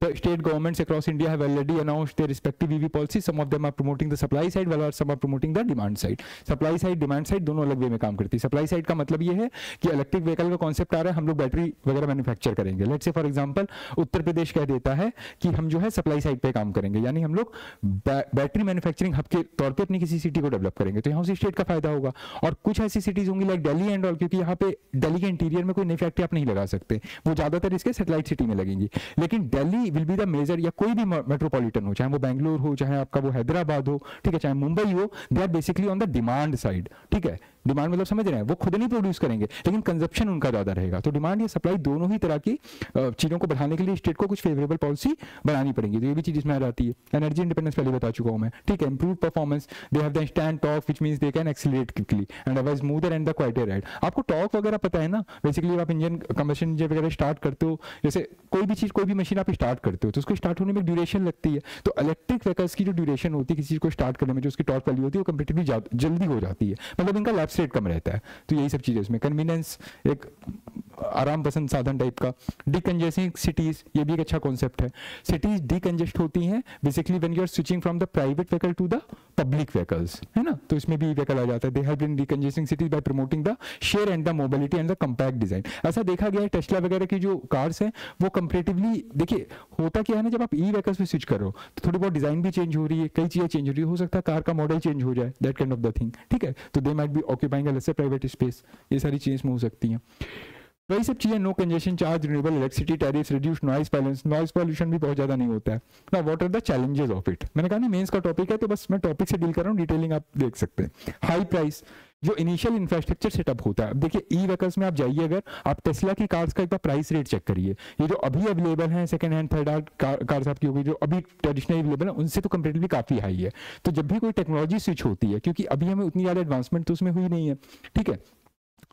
state governments across India have already announced their respective EV policies, some of them are promoting the supply side while some are promoting the demand side. Supply side demand side दोनों अलग वे में काम करती है। Supply side का मतलब ये है कि इलेक्ट्रिक व्हीकल का कॉन्सेप्ट आ रहा है, हम लोग बैटरी वगैरह मैन्युफैक्चर करेंगे। Let's say for example Uttar Pradesh कह देता है कि हम जो है सप्लाई साइड पे काम करेंगे, यानी हम लोग बैटरी मैन्युफैक्चरिंग हब के तौर पे अपनी किसी सिटी को डेवलप करेंगे, तो यहाँ से स्टेट का फायदा होगा। और कुछ ऐसी सिटीज होंगी लाइक दिल्ली एंड ऑल, क्योंकि यहाँ पे दिल्ली के इंटीरियर में कोई नई फैक्ट्री आप नहीं लगा सकते, वो ज्यादातर इसके सैटेलाइट सिटी में लगेंगी। लेकिन Delhi will be the major, या कोई भी मेट्रोपॉलिटन हो, चाहे वो बेंगलुरु हो, चाहे आपका वो हैदराबाद हो, ठीक है, चाहे मुंबई हो, they are basically on the demand side, ठीक है। डिमांड मतलब समझ रहे हैं, वो खुद नहीं प्रोड्यूस करेंगे, लेकिन कंजप्शन उनका ज्यादा रहेगा। तो डिमांड या सप्लाई दोनों ही तरह की चीजों को बढ़ाने के लिए स्टेट को कुछ फेवरेबल पॉलिसी बनानी पड़ेगी। तो ये भी चीज इसमें आ जाती है। एनर्जी इंडिपेंडेंस पहले बता चुका हूं मैं, ठीक है। Improve performance, they have the instant torque which means they can accelerate quickly and avoid smoother and the quieter ride. आपको टॉर्क वगैरह पता है ना, बेसिकली आप इंजन कंबशन इंजन वगैरह स्टार्ट करते हो, जैसे कोई भी चीज कोई भी मशीन आप स्टार्ट करते हो तो उसको स्टार्ट होने में ड्यूरेशन लगती है, तो इलेक्ट्रिक व्हीकल्स की जो ड्यूरेशन होती है किसी चीज को स्टार्ट करने में, जो उसकी टॉर्क वैल्यू होती है वो कंपैरेटिवली जल्दी हो जाती है, मतलब इनका लैप्स रेट कम रहता है। तो यही सब चीजें इसमें, कन्वीनियंस एक आराम पसंद साधन टाइप का। डीकंजेस्टिंग सिटीज, ये भी एक अच्छा कॉन्सेप्ट है। सिटीज डीकंजेस्ट होती हैं basically when you are switching from the private vehicle to the public vehicles, है ना, तो इसमें भी व्हीकल आ जाता है। They help in decongesting cities by promoting the share and the mobility and the compact design. ऐसा देखा गया है टेस्ला वगैरह की जो कार्स हैं वो कंपैरेटिवली, देखिए होता क्या है ना, जब आप ई व्हीकल्स पे स्विच कर रहे हो तो थोड़ी बहुत डिजाइन भी चेंज हो रही है, कई चीजें चेंज हो रही है, हो सकता है कार का मॉडल चेंज हो जाए, that kind of the thing, ठीक है, तो they might be occupying a lesser private space, ये सारी चीजें हो सकती हैं। वही सब चीजें, no congestion charge, renewable electricity tariff, reduce noise balance, noise pollution भी बहुत ज्यादा नहीं होता है ना। What are the challenges of it, मैंने कहा ना मेंस का टॉपिक है तो बस मैं टॉपिक से डील कर रहा हूँ, डिटेलिंग आप देख सकते हैं। हाई प्राइस, जो इनिशियल इंफ्रास्ट्रक्चर सेटअप होता है, अब देखिए ई व्हीकल्स में आप जाइए, अगर आप टेस्ला की कार्स का एक बार प्राइस रेट चेक करिए, ये जो अभी अवेलेबल हैं second hand third hand cars आपकी होगी जो अभी ट्रेडिशनली अवेलेबल है उनसे तो कंपेरेटिवली काफी हाई है। तो जब भी कोई टेक्नोलॉजी स्विच होती है, क्योंकि अभी हमें उतनी ज्यादा एडवांसमेंट तो उसमें हुई नहीं है, ठीक है,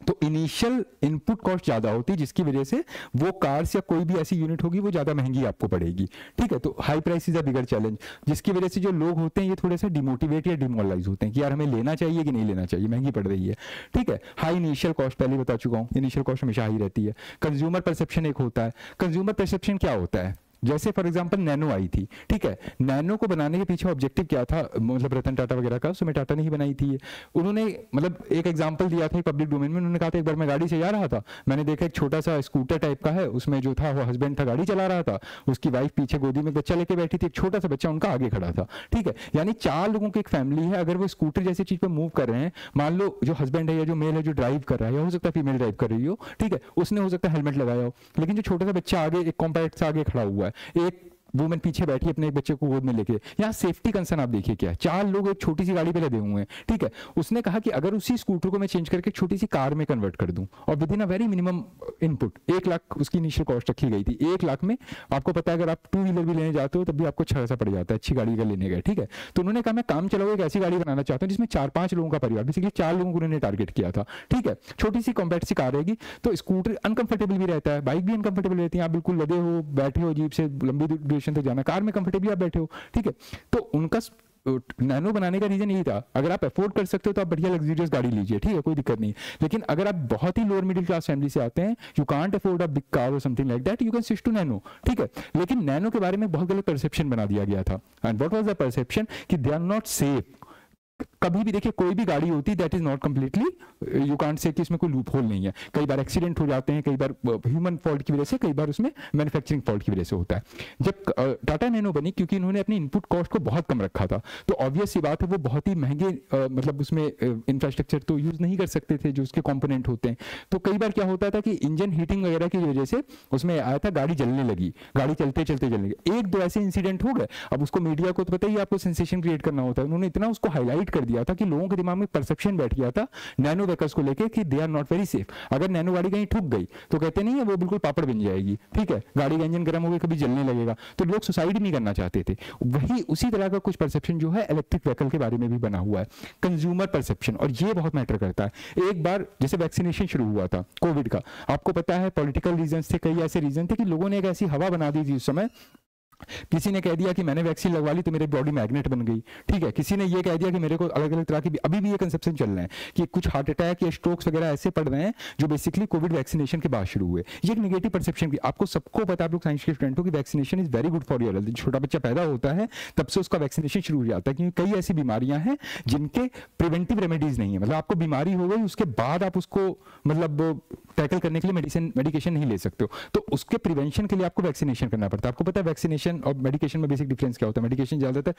तो इनिशियल इनपुट कॉस्ट ज्यादा होती है जिसकी वजह से वो कार्स या कोई भी ऐसी यूनिट होगी वो ज्यादा महंगी आपको पड़ेगी, ठीक है। तो high price is a bigger challenge, जिसकी वजह से जो लोग होते हैं ये थोड़े से डिमोटिवेट या डिमोरलाइज होते हैं कि यार हमें लेना चाहिए कि नहीं लेना चाहिए, महंगी पड़ रही है, ठीक है। हाई इनिशियल कॉस्ट, पहले बता चुका हूं, इनिशियल कॉस्ट हमेशा हाई रहती है। कंज्यूमर परसेप्शन एक होता है, कंज्यूमर परसेप्शन क्या होता है, जैसे फॉर एग्जांपल नैनो आई थी, ठीक है, नैनो को बनाने के पीछे ऑब्जेक्टिव क्या था, मतलब रतन टाटा वगैरह का, उसमें टाटा ने ही बनाई थी ये। उन्होंने मतलब एक एग्जांपल दिया था पब्लिक डोमेन में, उन्होंने कहा था एक बार मैं गाड़ी से जा रहा था, मैंने देखा एक छोटा सा स्कूटर टाइप का है, उसमें जो था वो हस्बैंड था गाड़ी चला रहा था, उसकी वाइफ पीछे गोदी में बच्चा लेके बैठी थी, एक छोटा सा बच्चा उनका आगे खड़ा था, ठीक है, यानी 4 लोगों की एक फैमिली है, अगर वो स्कूटर जैसी चीज पे मूव कर रहे हैं, मान लो जो हस्बैंड है या जो मेल है जो ड्राइव कर रहा है, या हो सकता है फीमेल ड्राइव कर रही हो, ठीक है, उसने हो सकता है हेलमेट लगाया हो, लेकिन जो छोटा सा बच्चा आगे एक कॉम्पैक्ट से आगे खड़ा हुआ है, एक वुमेन पीछे बैठी अपने एक बच्चे को गोद में लेके, यहाँ सेफ्टी कंसर्न आप देखिए क्या है, 4 लोग एक छोटी सी गाड़ी पे लगे हुए हैं, ठीक है, उसने कहा कि अगर उसी स्कूटर को मैं चेंज करके छोटी सी कार में कन्वर्ट कर दूं और with in a very minimum input, 1 lakh उसकी इनिशियल कॉस्ट रखी गई थी, 1 लाख में आपको पता है अगर आप 2 व्हीलर भी लेने जाते हो तब भी आपको 6 पड़ जाता है अच्छी गाड़ी का लेने गए, ठीक है। तो उन्होंने कहा मैं काम चलाओ एक ऐसी गाड़ी बनाना चाहता हूँ जिसमें 4-5 लोगों का परिवार, बेसिकली 4 लोगों को उन्होंने टारगेट किया था, ठीक है, छोटी सी कॉम्पैक्ट सी कार रहेगी, तो स्कूटर अनकंफर्टेबल भी रहता है, बाइक भी अनकंफर्टेबल रहती है, आप बिल्कुल लदे हो बैठे हो अजीब से लंबी ड्यूरेशन तक जाना, कार में कंफर्टेबली आप बैठे हो, ठीक है। तो उनका नैनो बनाने का रीजन यही था, अगर आप अफोर्ड कर सकते हो तो आप बढ़िया लग्जरियस गाड़ी लीजिए, ठीक है, कोई दिक्कत नहीं, लेकिन अगर आप बहुत ही लोअर मिडिल क्लास फैमिली से आते हैं, you can't afford a big car और something like that, you can switch to Nano, ठीक है। लेकिन नैनो के बारे में बहुत गलत परसेप्शन बना दिया गया था, and what was the perception कि दे आर नॉट सेफ। कभी भी देखिए कोई भी गाड़ी होती है that is not completely, you can't say कि इसमें कोई लूप होल नहीं है, कई बार एक्सीडेंट हो जाते हैं, कई बार ह्यूमन फॉल्ट की वजह से, कई बार उसमें मैन्युफैक्चरिंग फॉल्ट की वजह से होता है। जब टाटा नैनो बनी, क्योंकि इन्होंने अपनी इनपुट कॉस्ट को बहुत कम रखा था, तो ऑब्वियस सी बात है वो बहुत ही महंगे मतलब उसमें इंफ्रास्ट्रक्चर तो यूज नहीं कर सकते थे जो उसके कॉम्पोनेंट होते हैं। तो कई बार क्या होता था कि इंजन हीटिंग वगैरह की वजह से उसमें आया था गाड़ी जलने लगी, गाड़ी चलते चलते जलने लगी, 1-2 ऐसे इंसिडेंट हो गए। अब उसको मीडिया को तो पता ही, आपको सेंसेशन क्रिएट करना होता है, उन्होंने इतना उसको हाईलाइट कर दिया था कि लोगों के दिमाग में परसेप्शन बैठ गया था नैनो व्हीकल्स को लेके कि they are not very safe. अगर नैनो गाड़ी कहीं ठुक गई तो कहते नहीं है वो बिल्कुल पापड़ बन जाएगी, ठीक है, गाड़ी का इंजन गर्म हो गया कभी जलने लगेगा, तो लोग सुसाइड नहीं करना चाहते थे। वही उसी तरह का कुछ परसेप्शन जो है इलेक्ट्रिक व्हीकल के बारे में भी बना हुआ है, कंज्यूमर परसेप्शन, और ये बहुत मैटर करता है। एक बार जैसे वैक्सीनेशन शुरू हुआ था कोविड का, आपको पता है पॉलिटिकल रीजन थे, कई ऐसे रीजन थे कि लोगों ने एक ऐसी हवा बना दी थी उस समय, किसी ने कह दिया कि मैंने वैक्सीन लगवा ली तो मेरी बॉडी मैग्नेट बन गई, ठीक है, किसी ने ये कह दिया कि मेरे को अलग अलग तरह की, अभी भी ये कंसेप्शन चल रहे हैं कि कुछ हार्ट अटैक या स्ट्रोक्स वगैरह ऐसे पड़ रहे हैं जो बेसिकली कोविड वैक्सीनेशन के बाद शुरू हुए। ये एक नेगेटिव परसेप्शन की, आपको सबको पता है, आप लोग साइंस के स्टूडेंट हो, कि vaccination is very good for your health. छोटा बच्चा पैदा होता है तब से उसका वैक्सीनेशन शुरू हो जाता है, क्योंकि कई ऐसी बीमारियां हैं जिनके प्रिवेंटिव रेमेडीज नहीं है, मतलब आपको बीमारी हो गई उसके बाद आप उसको मतलब टैकल करने के लिए मेडिकेशन नहीं ले सकते हो, तो उसके प्रिवेंशन के लिए आपको वैक्सीनेशन करना पड़ता है। आपको पता है वैक्सीनेशन और मेडिकेशन में बेसिक डिफरेंस क्या होता है, मेडिकेशन ज्यादातर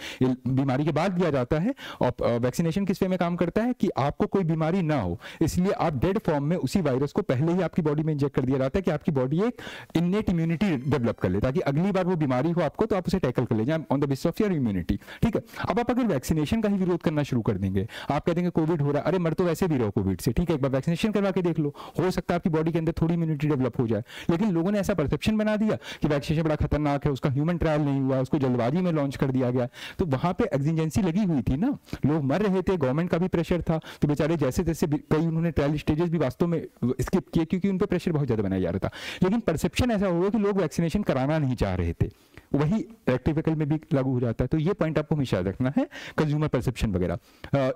बीमारी के बाद दिया जाता है और वैक्सीनेशन किस वे में काम करता है कि आपको कोई बीमारी ना हो, इसलिए आप डेड फॉर्म में उसी वायरस को पहले ही आपकी बॉडी में इंजेक्ट कर दिया जाता है कि आपकी बॉडी एक इननेट इम्यूनिटी डेवलप कर ले, ताकि अगली बार वो बीमारी हो आपको तो आप उसे टैकल कर ले जाए on the basis of your immunity, ठीक है। अब आप अगर वैक्सीनेशन का ही विरोध करना शुरू कर देंगे, आप कह देंगे कोविड हो रहा है, अरे मर तो वैसे भी रहो कोविड से, ठीक है, एक बार वैक्सीनेशन करवा के देख लो, हो सकता है आपकी बॉडी के अंदर थोड़ी इम्यूनिटी डेवलप हो जाए। लेकिन लोगों ने ऐसा परसेप्शन बना दिया कि वैक्सीनेशन बड़ा खतरनाक है, उसका ह्यूमन ट्रायल नहीं हुआ, उसको जल्दबाजी में लॉन्च कर दिया गया। तो वहां पे एक्जिजेंसी लगी हुई थी ना, लोग मर रहे थे, गवर्नमेंट का भी प्रेशर था, तो बेचारे जैसे जैसे कई उन्होंने ट्रायल स्टेजेस भी वास्तव में स्किप किए क्योंकि उन पर प्रेशर बहुत ज्यादा बनाया जा रहा था। लेकिन परसेप्शन ऐसा हुआ कि लोग वैक्सीनेशन कराना नहीं चाह रहे थे। वही इलेक्ट्रिक व्हीकल में भी लागू हो जाता है। तो ये पॉइंट आपको हमेशा याद रखना है, कंज्यूमर परसेप्शन वगैरह।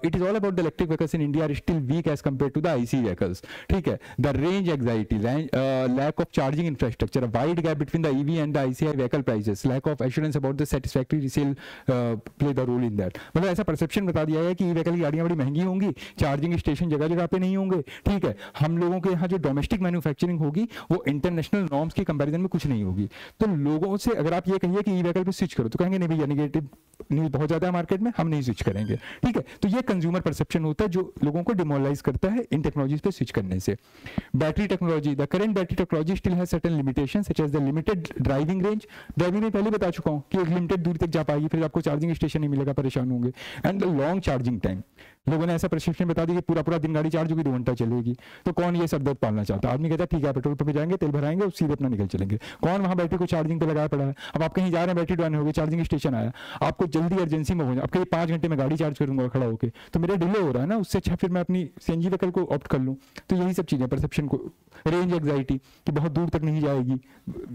It is all about the electric vehicles in India are still weak as compare to the IC vehicles, ठीक है। The range anxiety, lack of charging infrastructure, wide gap between the EV and the ICI vehicle prices, lack of assurance about the satisfactory resale play the role in that. मतलब ऐसा perception बता दिया है कि e vehicle की गाड़ियां बड़ी महंगी होंगी, चार्जिंग स्टेशन जगह जगह पे नहीं होंगे, ठीक है। हम लोगों के यहाँ जो डोमेस्टिक मैन्युफैक्चरिंग होगी वो इंटरनेशनल नॉर्म्स की कंपैरिजन में कुछ नहीं होगी। तो लोगों से अगर आप ये कहिए कि ई व्हीकल पे स्विच करो तो कहेंगे नहीं भैया, नेगेटिव न्यूज बहुत ज्यादा है मार्केट में, हम नहीं स्विच करेंगे, ठीक है। तो ये कंज्यूमर परसेप्शन होता है जो लोगों को डिमोरलाइज करता है इन टेक्नोलॉजीज पे स्विच करने से। Battery technology, the current battery technology still has certain limitations such as the limited driving range. Driving में पहले बता चुका हूं कि एक लिमिटेड दूरी तक जा पाएगी, फिर आपको चार्जिंग स्टेशन नहीं मिलेगा, परेशान होंगे। And the long charging time, लोगों ने ऐसा परसेप्शन बता दिया कि पूरा पूरा दिन गाड़ी चार्ज होगी, 2 घंटा चलेगी। तो कौन ये सब दर्द पालना चाहता है? आदमी कहता है ठीक है पेट्रोल पंप पे जाएंगे, तेल भराएंगे और सीधे अपना निकल चलेंगे। कौन वहां बैटरी को चार्जिंग पे लगाया पड़ा है? अब आप कहीं जा रहे हैं, बैटरी डाउन हो गई, चार्जिंग स्टेशन आया, आपको जल्दी अर्जेंसी में हो जाए, आपके 5 घंटे में गाड़ी चार्ज करूंगा खड़ा होकर, तो मेरा डिले हो रहा है ना, उससे अच्छा फिर मैं अपनी सीएनजी व्हीकल को ऑप्ट कर लूं। तो यही सब चीजें परसेप्शन को, रेंज एंग्जाइटी कि बहुत दूर तक नहीं जाएगी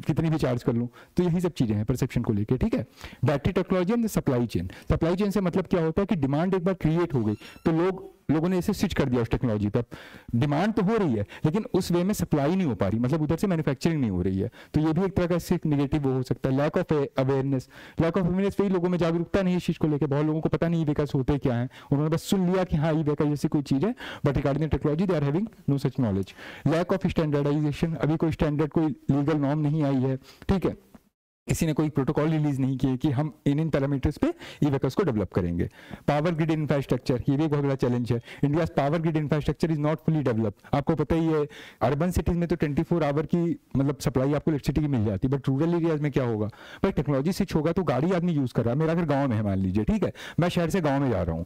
कितनी भी चार्ज कर लूं, तो यही सब चीजें हैं परसेप्शन को लेके, ठीक है। Battery technology and supply chain, supply chain से मतलब क्या होता है कि डिमांड एक बार क्रिएट हो गई तो लोगों ने इसे स्विच कर दिया उस टेक्नोलॉजी पे। डिमांड तो हो रही है लेकिन उस वे में सप्लाई नहीं हो पा रही, मतलब उधर से मैन्युफैक्चरिंग नहीं हो रही है। तो ये भी एक तरह का नेगेटिव वो हो सकता है। Lack of awareness, lack of awareness, वही लोगों में जागरूकता नहीं है इस चीज को लेकर, बहुत लोगों को पता नहीं ई व्हीकल्स होते क्या है, उन्होंने बस सुन लिया कि हाँ ई व्हीकल जैसी कोई चीज है, but regarding technology they are having no such knowledge. Lack of standardisation, अभी कोई स्टैंडर्ड कोई लीगल नॉर्म नहीं आई है, ठीक है, किसी ने कोई प्रोटोकॉल रिलीज नहीं किए कि हम इन पैरामीटर्स पे ई व्हीकल्स को डेवलप करेंगे। पावर ग्रिड इंफ्रास्ट्रक्चर, ये भी एक बहुत बड़ा चैलेंज है। India power grid infrastructure is not fully develop. आपको पता ही है अर्बन सिटीज में तो 24 आवर की मतलब सप्लाई आपको इलेक्ट्रिसिटी की मिल जाती है, बट रूरल एरियाज में क्या होगा भाई, टेक्नोलॉजी स्विच होगा तो गाड़ी आदमी यूज कर रहा है। मेरा घर गाँव में है मान लीजिए, ठीक है, मैं शहर से गाँव में जा रहा हूँ,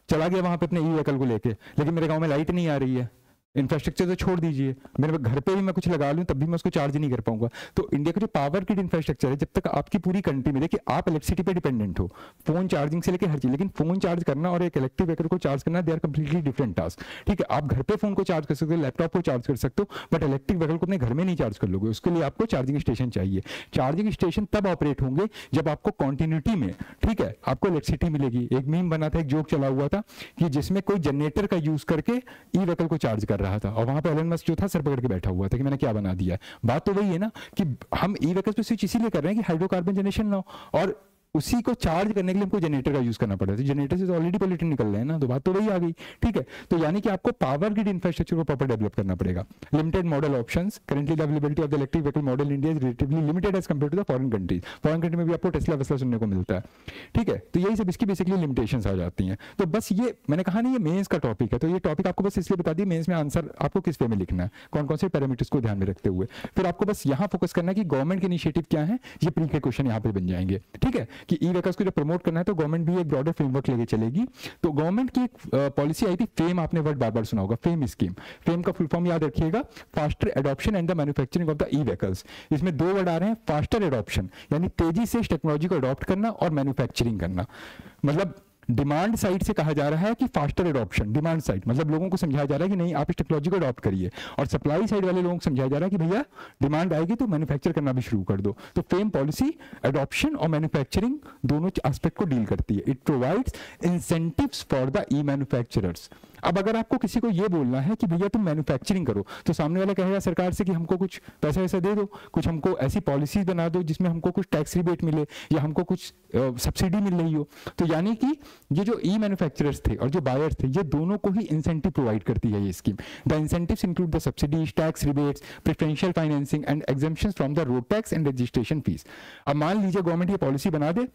चला गया वहां पे अपने ई व्हीकल को लेके, लेकिन मेरे गाँव में लाइट नहीं आ रही है, इंफ्रास्ट्रक्चर तो छोड़ दीजिए, मेरे घर पे भी मैं कुछ लगा लूं तब भी मैं उसको चार्ज नहीं कर पाऊंगा। तो इंडिया का जो पावर ग्रिड इंफ्रास्ट्रक्चर है, जब तक आपकी पूरी कंट्री में देखिए आप इलेक्ट्रिसिटी पे डिपेंडेंट हो, फोन चार्जिंग से लेकर हर चीज, लेकिन फोन चार्ज करना और एक इलेक्ट्रिक व्हीकल को चार्ज करना they are completely different task, ठीक है। आप घर पे फोन को चार्ज कर सकते हो, लैपटॉप को चार्ज कर सकते हो, बट इलेक्ट्रिक व्हीकल को अपने घर में नहीं चार्ज कर लोगे, उसके लिए आपको चार्जिंग स्टेशन चाहिए। चार्जिंग स्टेशन तब ऑपरेट होंगे जब आपको कॉन्टिन्यूटी में, ठीक है, आपको इलेक्ट्रिसिटी मिलेगी। एक मीम बना था, एक जोक चला हुआ था कि जिसमें कोई जनरेटर का यूज करके ई व्हीकल को चार्ज कर रहा था और वहां पर जो था सर पकड़ के बैठा हुआ था कि मैंने क्या बना दिया। बात तो वही है ना कि हम ई व्हीकल्स पे स्विच इसीलिए कर रहे हैं कि हाइड्रोकार्बन जनरेशन ना हो, और उसी को चार्ज करने के लिए हमको जनरेटर का यूज करना पड़ा है। तो जनरेटर से तो ऑलरेडी पॉल्यूटेंट निकल रहे हैं ना, तो बात तो वही आ गई, ठीक है। तो यानी कि आपको पावर ग्रिड इंफ्रास्ट्रक्चर को प्रॉपर डेवलप करना पड़ेगा। Limited model options, currently the availability of the electric vehicle model India is relatively limited as compare to the foreign countries. Foreign country में भी आपको टेस्ला वेस्ला सुनने को मिलता है, ठीक है। तो यही सब इसकी बेसिकली लिमिटेशंस आ जाती हैं। तो बस ये मैंने कहा नहीं, ये मेंस का टॉपिक है, तो ये टॉपिक आपको बस इसलिए बता दिया मेंस में आंसर आपको किस वे में लिखना है, कौन कौन से पैरामीटर्स को ध्यान में रखते हुए। फिर आपको बस यहाँ फोकस करना है कि गवर्नमेंट के इनिशिएटिव क्या है, ये प्री के क्वेश्चन यहाँ पे बन जाएंगे, ठीक है। कि ई व्हीकल्स को प्रमोट करना है तो गवर्नमेंट भी एक ब्रॉडर फ्रेमवर्क लेके चलेगी। तो गवर्नमेंट की एक पॉलिसी आई थी फेम, आपने वर्ड बार बार सुना होगा, फेम स्कीम। फेम का फुल फॉर्म याद रखिएगा, faster adoption and the manufacturing of the E vehicles. इसमें 2 वर्ड आ रहे हैं, फास्टर एडॉप्शन यानी तेजी से इस टेक्नोलॉजी को अडॉप्ट करना, और मैन्युफैक्चरिंग करना। मतलब डिमांड साइड से कहा जा रहा है कि फास्टर एडॉप्शन, डिमांड साइड मतलब लोगों को समझाया जा रहा है कि नहीं आप इस टेक्नोलॉजी को अडॉप्ट करिए, और सप्लाई साइड वाले लोगों को समझाया जा रहा है कि भैया डिमांड आएगी तो मैन्युफैक्चर करना भी शुरू कर दो। तो फेम पॉलिसी एडॉप्शन और मैन्युफैक्चरिंग दोनों एस्पेक्ट को डील करती है। It provides incentives for the E manufacturers. अब अगर आपको किसी को ये बोलना है कि भैया तुम मैन्युफैक्चरिंग करो, तो सामने वाला कहेगा सरकार से कि हमको कुछ पैसा वैसा दे दो, कुछ हमको ऐसी पॉलिसीज बना दो जिसमें हमको कुछ टैक्स रिबेट मिले या हमको कुछ सब्सिडी मिल रही हो। तो यानी कि ये जो ई मैन्युफैक्चरर्स थे और जो बायर्स थे, ये दोनों को ही इंसेंटिव प्रोवाइड करती है ये scheme. The incentives include the subsidies, tax rebates, preferential financing and exemptions from the road tax and registration fees. अब मान लीजिए गवर्नमेंट ये पॉलिसी बना दे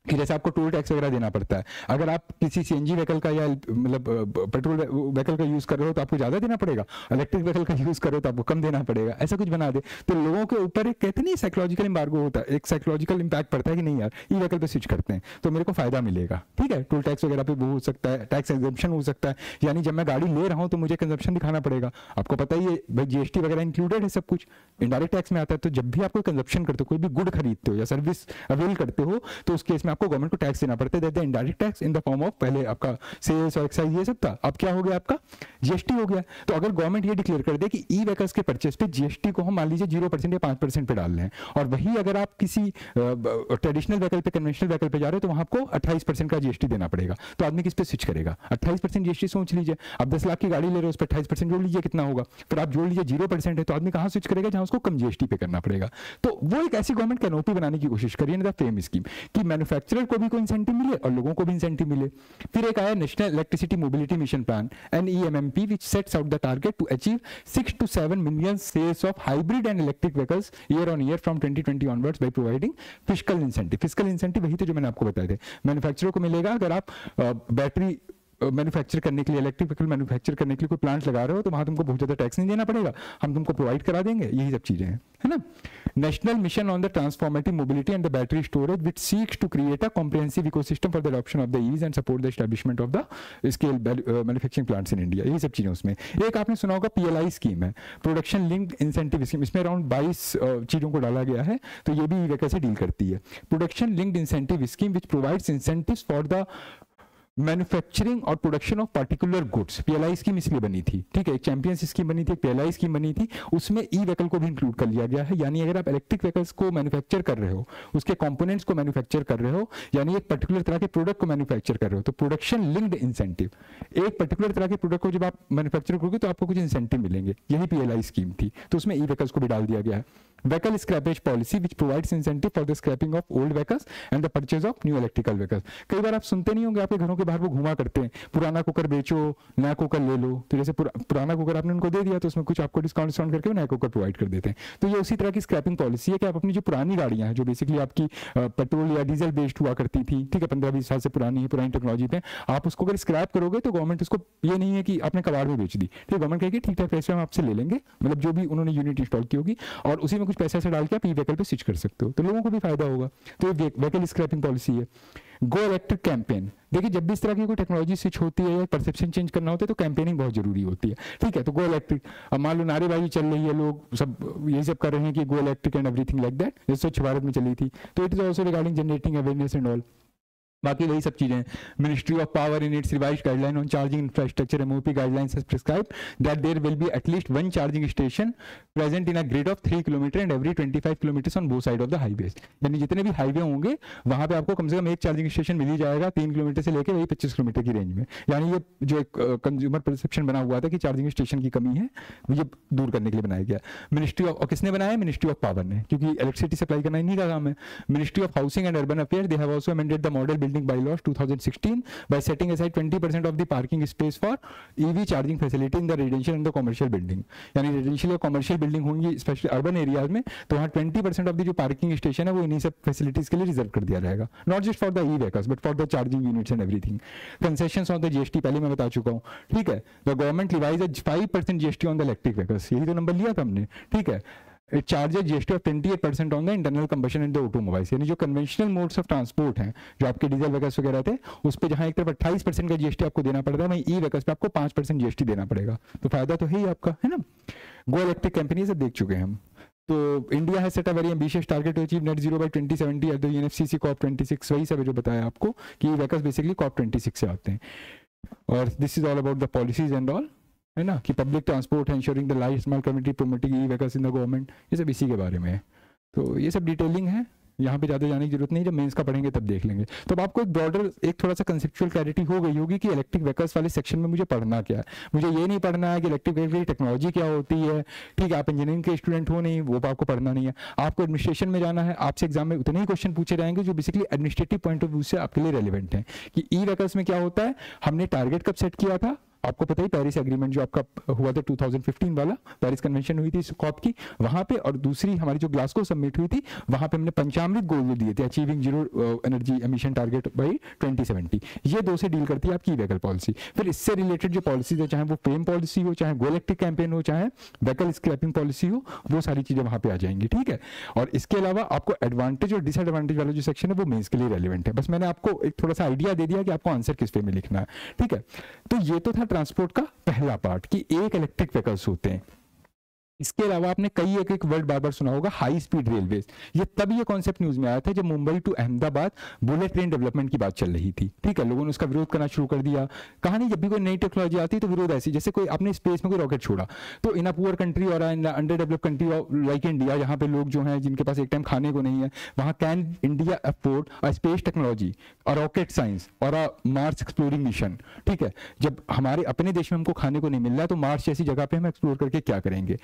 कि जैसे आपको टोल टैक्स वगैरह देना पड़ता है, अगर आप किसी सीएनजी व्हीकल का या मतलब पेट्रोल व्हीकल का यूज कर रहे हो तो आपको ज्यादा देना पड़ेगा, इलेक्ट्रिक व्हीकल का यूज कर रहे हो तो आपको कम देना पड़ेगा, ऐसा कुछ बना दे तो लोगों के ऊपर एक कहते नहीं साइकोलॉजिकल एम्बार्गो होता है, एक साइकोलॉजिकल इंपैक्ट पड़ता है कि नहीं यार ई व्हीकल पे स्विच करते हैं तो मेरे को फायदा मिलेगा, ठीक है, टोल टैक्स वगैरह पे वो हो सकता है, टैक्स एग्जम्पशन हो सकता है, यानी जब मैं गाड़ी ले रहा हूँ तो मुझे कंजम्पशन दिखाना पड़ेगा, आपको पता ही है भाई जीएसटी वगैरह इंक्लूडेड है, सब कुछ इनडायरेक्ट टैक्स में आता है, तो जब भी आप कोई कंजम्पशन करते हो, कोई भी गुड खरीदते हो या सर्विस अवेल करते हो तो उस केस में आपको गवर्नमेंट को टैक्स पड़ते थे, indirect tax in the form of पहले आपका सेल्स और एक्साइज ये सब था, अब क्या हो गया आपका जीएसटी हो गया। तो अगर गवर्नमेंट ये डिक्लेयर कर दे कि ई व्हीकल्स के परचेस पे जीएसटी को हम मान लीजिए 0% या 5% पे डाल रहे हैं, और वही अगर आप किसी ट्रेडिशनल व्हीकल पे कन्वेंशनल व्हीकल पे जा रहे हो तो वहां आपको 28% का जीएसटी देना पड़ेगा, तो आदमी किस पे स्विच करेगा, 28% जीएसटी सोच लीजिए, आप 10 लाख की गाड़ी ले रहे हो उस पर 28% जोड़ लीजिए कितना होगा, फिर आप जोड़ लीजिए 0% है तो आदमी कहां स्विच करेगा जहां उसको कम जीएसटी पे करना पड़ेगा। तो वो एक ऐसी गवर्नमेंट कैनोपी बनाने की कोशिश करिए इन द फ्रेम स्कीम कि मैन्युफैक्चरर को भी कोई इंसेंटिव मिले और लोगों को भी इंसेंटिव मिले। फिर एक आया national electricity mobility mission plan NEMMP which sets out the target to achieve 6 to 7 million sales of hybrid and electric vehicles year on year from 2020 onwards by providing fiscal incentive। fiscal incentive वही थे जो मैंने आपको बताए थे, manufacturer को मिलेगा अगर आप बैटरी मैन्युफैक्चर करने के लिए, इलेक्ट्रिक व्हीकल मैन्युफैक्चर करने के लिए कोई प्लांट लगा रहे हो तो वहां तुमको बहुत ज्यादा टैक्स नहीं देना पड़ेगा, हम तुमको प्रोवाइड करा देंगे, यही सब चीजें हैं, है ना। National mission on the transformative mobility and the battery storage which seeks to create a comprehensive ecosystem for the adoption of the EVs and support the establishment of the scale manufacturing plants in India, यही सब चीजें उसमें। एक आपने सुना होगा PLI scheme है, production linked incentive scheme, इसमें अराउंड 22 चीजों को डाला गया है, तो ये भी कैसे डील करती है। Production linked incentive scheme which provides incentives for the manufacturing और production of particular goods. PLI scheme इसलिए बनी थी, ठीक है, एक चैंपियंस स्कीम बनी थी, एक PLI स्कीम बनी थी, उसमें ई व्हीकल को भी इंक्लूड कर लिया गया है, यानी अगर आप इलेक्ट्रिक व्हीकल्स को मैन्युफैक्चर कर रहे हो, उसके कंपोनेंट्स को मैन्युफैक्चर कर रहे हो, यानी एक पर्टिकुलर तरह के प्रोडक्ट को मैन्युफैक्चर कर रहे हो, तो प्रोडक्शन लिंक्ड इंसेंटिव, एक पर्टिकुलर तरह के प्रोडक्ट को जब आप मैन्युफैक्चर करोगे तो आपको कुछ इंसेंटिव मिलेंगे, यही PLI स्कीम थी, तो उसमें ई व्हीकल्स को भी डाल दिया गया है। Vehicle scrappage policy which provides incentive for the scrapping of old vehicles and the purchase of new electrical vehicles. कई बार आप सुनते नहीं होंगे, आपके घरों के बाहर वो घुमा करते हैं, पुराना कुकर बेचो नया कुकर ले लो, तो जैसे पुराना कुकर आपने उनको दे दिया तो उसमें कुछ आपको डिस्काउंट करके नया कुकर प्रोवाइड कर देते हैं। तो ये उसी तरह की स्क्रैपिंग पॉलिसी है कि आप अपनी जो पुरानी गाड़ियां हैं जो बेसिकली आपकी पेट्रोल या डीजल बेस्ड हुआ करती थी, ठीक है, 15-20 साल से पुरानी है, पुरानी टेक्नोलॉजी पे, आप उसको अगर स्क्रैप करोगे तो गवर्नमेंट उसको ये नहीं है कि आपने कबाड़ में बेच दी, ठीक है, गवर्नमेंट कहेगी ठीक ठाक पैसे हम आपसे ले लेंगे, मतलब जो भी उन्होंने यूनिट इंस्टॉल की होगी, और उसी में कुछ पैसे से डाल के आप ई व्हीकल पे स्विच कर सकते हो, तो लोगों को भी फायदा होगा। तो ये व्हीकल स्क्रैपिंग पॉलिसी है। गो इलेक्ट्रिक कैंपेन, देखिए जब भी इस तरह की कोई टेक्नोलॉजी स्विच होती है या परसेप्शन चेंज करना होता है तो कैंपेनिंग बहुत जरूरी होती है, ठीक है। तो गो इलेक्ट्रिक, अब मान लो नारेबाजी चल रही है, लोग सब यही सब कर रहे हैं कि go electric and everything like that, जैसे स्वच्छ भारत में चली थी, तो it is also regarding generating awareness and all, बाकी वही सब चीजें। Ministry of power in its revised guideline on charging infrastructure MOP guidelines has prescribed that there will be at least one charging station present in a grid of 3 kilometre and every 25 kilometre on both side of the highways, यानी जितने भी highway होंगे वहां पे आपको कम से कम एक charging station मिल ही जाएगा 3 किलोमीटर से लेकर वही 25 किलोमीटर की रेंज में। यानी ये जो एक कंज्यूमर परसेप्शन बना हुआ था कि चार्जिंग स्टेशन की कमी है, ये दूर करने के लिए बनाया गया। मिनिस्ट्री ऑफ, किसने बनाया? मिनिस्ट्री ऑफ पावर ने, क्योंकि इलेक्ट्रिसिटी सप्लाई करना इन्हीं का काम है। Ministry of housing and urban affairs they have also amended the model building bylaws 2016 by setting aside 20% of the parking space for EV charging facility in the residential and the commercial building, यानी residential और commercial building होंगी specially urban areas में, तो वहाँ 20% of the जो parking station है वो इन्हीं सब फैसिलिटीज के लिए रिजर्व कर दिया जाएगा, not just for the E vehicles but for the charging units and everything. Concessions on the GST पहले मैं बता चुका हूँ, ठीक है। The government levies 5% GST on the electric vehicles, यही तो नंबर लिया था हमने, ठीक है। It charges GST of 28% on the internal combustion and the automobiles, यानी जो कन्वेंशनल मोड्स ऑफ ट्रांसपोर्ट हैं, जो आपके डीजल व्हीकल्स वगैरह थे, उस पे जहां एक तरफ 28% का GST आपको देना पड़ता है, वहीं ई व्हीकल्स पे आपको 5% GST देना पड़ेगा, तो फायदा तो है ही आपका, है ना। गो इलेक्ट्रिक कंपनी सब देख चुके हैं हम। तो India has set a very ambitious target to achieve net zero by 2070 at the UNFCCC COP26, वही सब है जो बताया आपको कि ई व्हीकल्स बेसिकली COP26 से आते हैं। और this is all about the policies and all, है ना, कि पब्लिक ट्रांसपोर्ट है, ensuring the life small community promoting E vehicles in the government, ये सब इसी के बारे में है। तो ये सब डिटेलिंग है, यहाँ पे ज़्यादा जाने की जरूरत नहीं, जब मेंस का पढ़ेंगे तब देख लेंगे। तो अब आपको एक ब्रॉडर, एक थोड़ा सा कंसेप्चुअल क्लैरिटी हो गई होगी कि इलेक्ट्रिक व्हीकल्स वाले सेक्शन में मुझे पढ़ना क्या है। मुझे ये नहीं पढ़ना है कि इलेक्ट्रिक व्हीकल की टेक्नोलॉजी क्या होती है, ठीक है, आप इंजीनियरिंग के स्टूडेंट हो नहीं, वो आपको पढ़ना नहीं है। आपको एडमिनिस्ट्रेशन में जाना है, आपसे एग्जाम में उतने ही क्वेश्चन पूछे जाएंगे जो basically administrative point of view से आपके लिए रेलिवेंट है, कि ई व्हीकल्स में क्या होता है, हमने टारगेट कब सेट किया था, आपको पता ही पेरिस एग्रीमेंट जो आपका हुआ था 2015 वाला, पेरिस कन्वेंशन हुई थी कॉप की, वहां पे, और दूसरी हमारी जो ग्लासगो समिट हुई थी, वहां पे हमने पंचामृत गोल दिए थे, achieving zero energy emission target by 2070। ये दो से डील करती है आपकी व्हीकल पॉलिसी। फिर इससे रिलेटेड जो पॉलिसीज है, चाहे वो फेम पॉलिसी हो, चाहे गोलेक्टिक कैंपेन हो, चाहे व्हीकल स्क्रैपिंग पॉलिसी हो, वो सारी चीजें वहां पे आ जाएंगी, ठीक है। और इसके अलावा आपको एडवांटेज और डिसएडवांटेज वाला जो सेक्शन है वो मेंस के लिए रेलिवेंट है। बस मैंने आपको एक थोड़ा सा आइडिया दे दिया कि आपको आंसर किस पे में लिखना है, ठीक है। तो ये तो था ट्रांसपोर्ट का पहला पार्ट कि एक इलेक्ट्रिक व्हीकल्स होते हैं। इसके अलावा आपने कई एक वर्ड बार बार सुना होगा, हाई स्पीड रेलवे। ये तब ये कॉन्सेप्ट न्यूज में आया था जब Mumbai to Ahmedabad bullet train development की बात चल रही थी, ठीक है। लोगों ने उसका विरोध करना शुरू कर दिया। कहा नहीं, जब भी कोई नई टेक्नोलॉजी आती है तो विरोध ऐसी, जैसे कोई आपने स्पेस में कोई रॉकेट छोड़ा, तो इन अ पुअर कंट्री और under developed country like India, जहां पे लोग जो हैं जिनके पास एक टाइम खाने को नहीं है, वहां can India afford a space technology, a rocket science और अ मार्स एक्सप्लोरिंग मिशन, ठीक है। जब हमारे अपने देश में हमको खाने को नहीं मिल रहा है तो मार्स जैसी जगह पे हम एक्सप्लोर करके क्या करेंगे,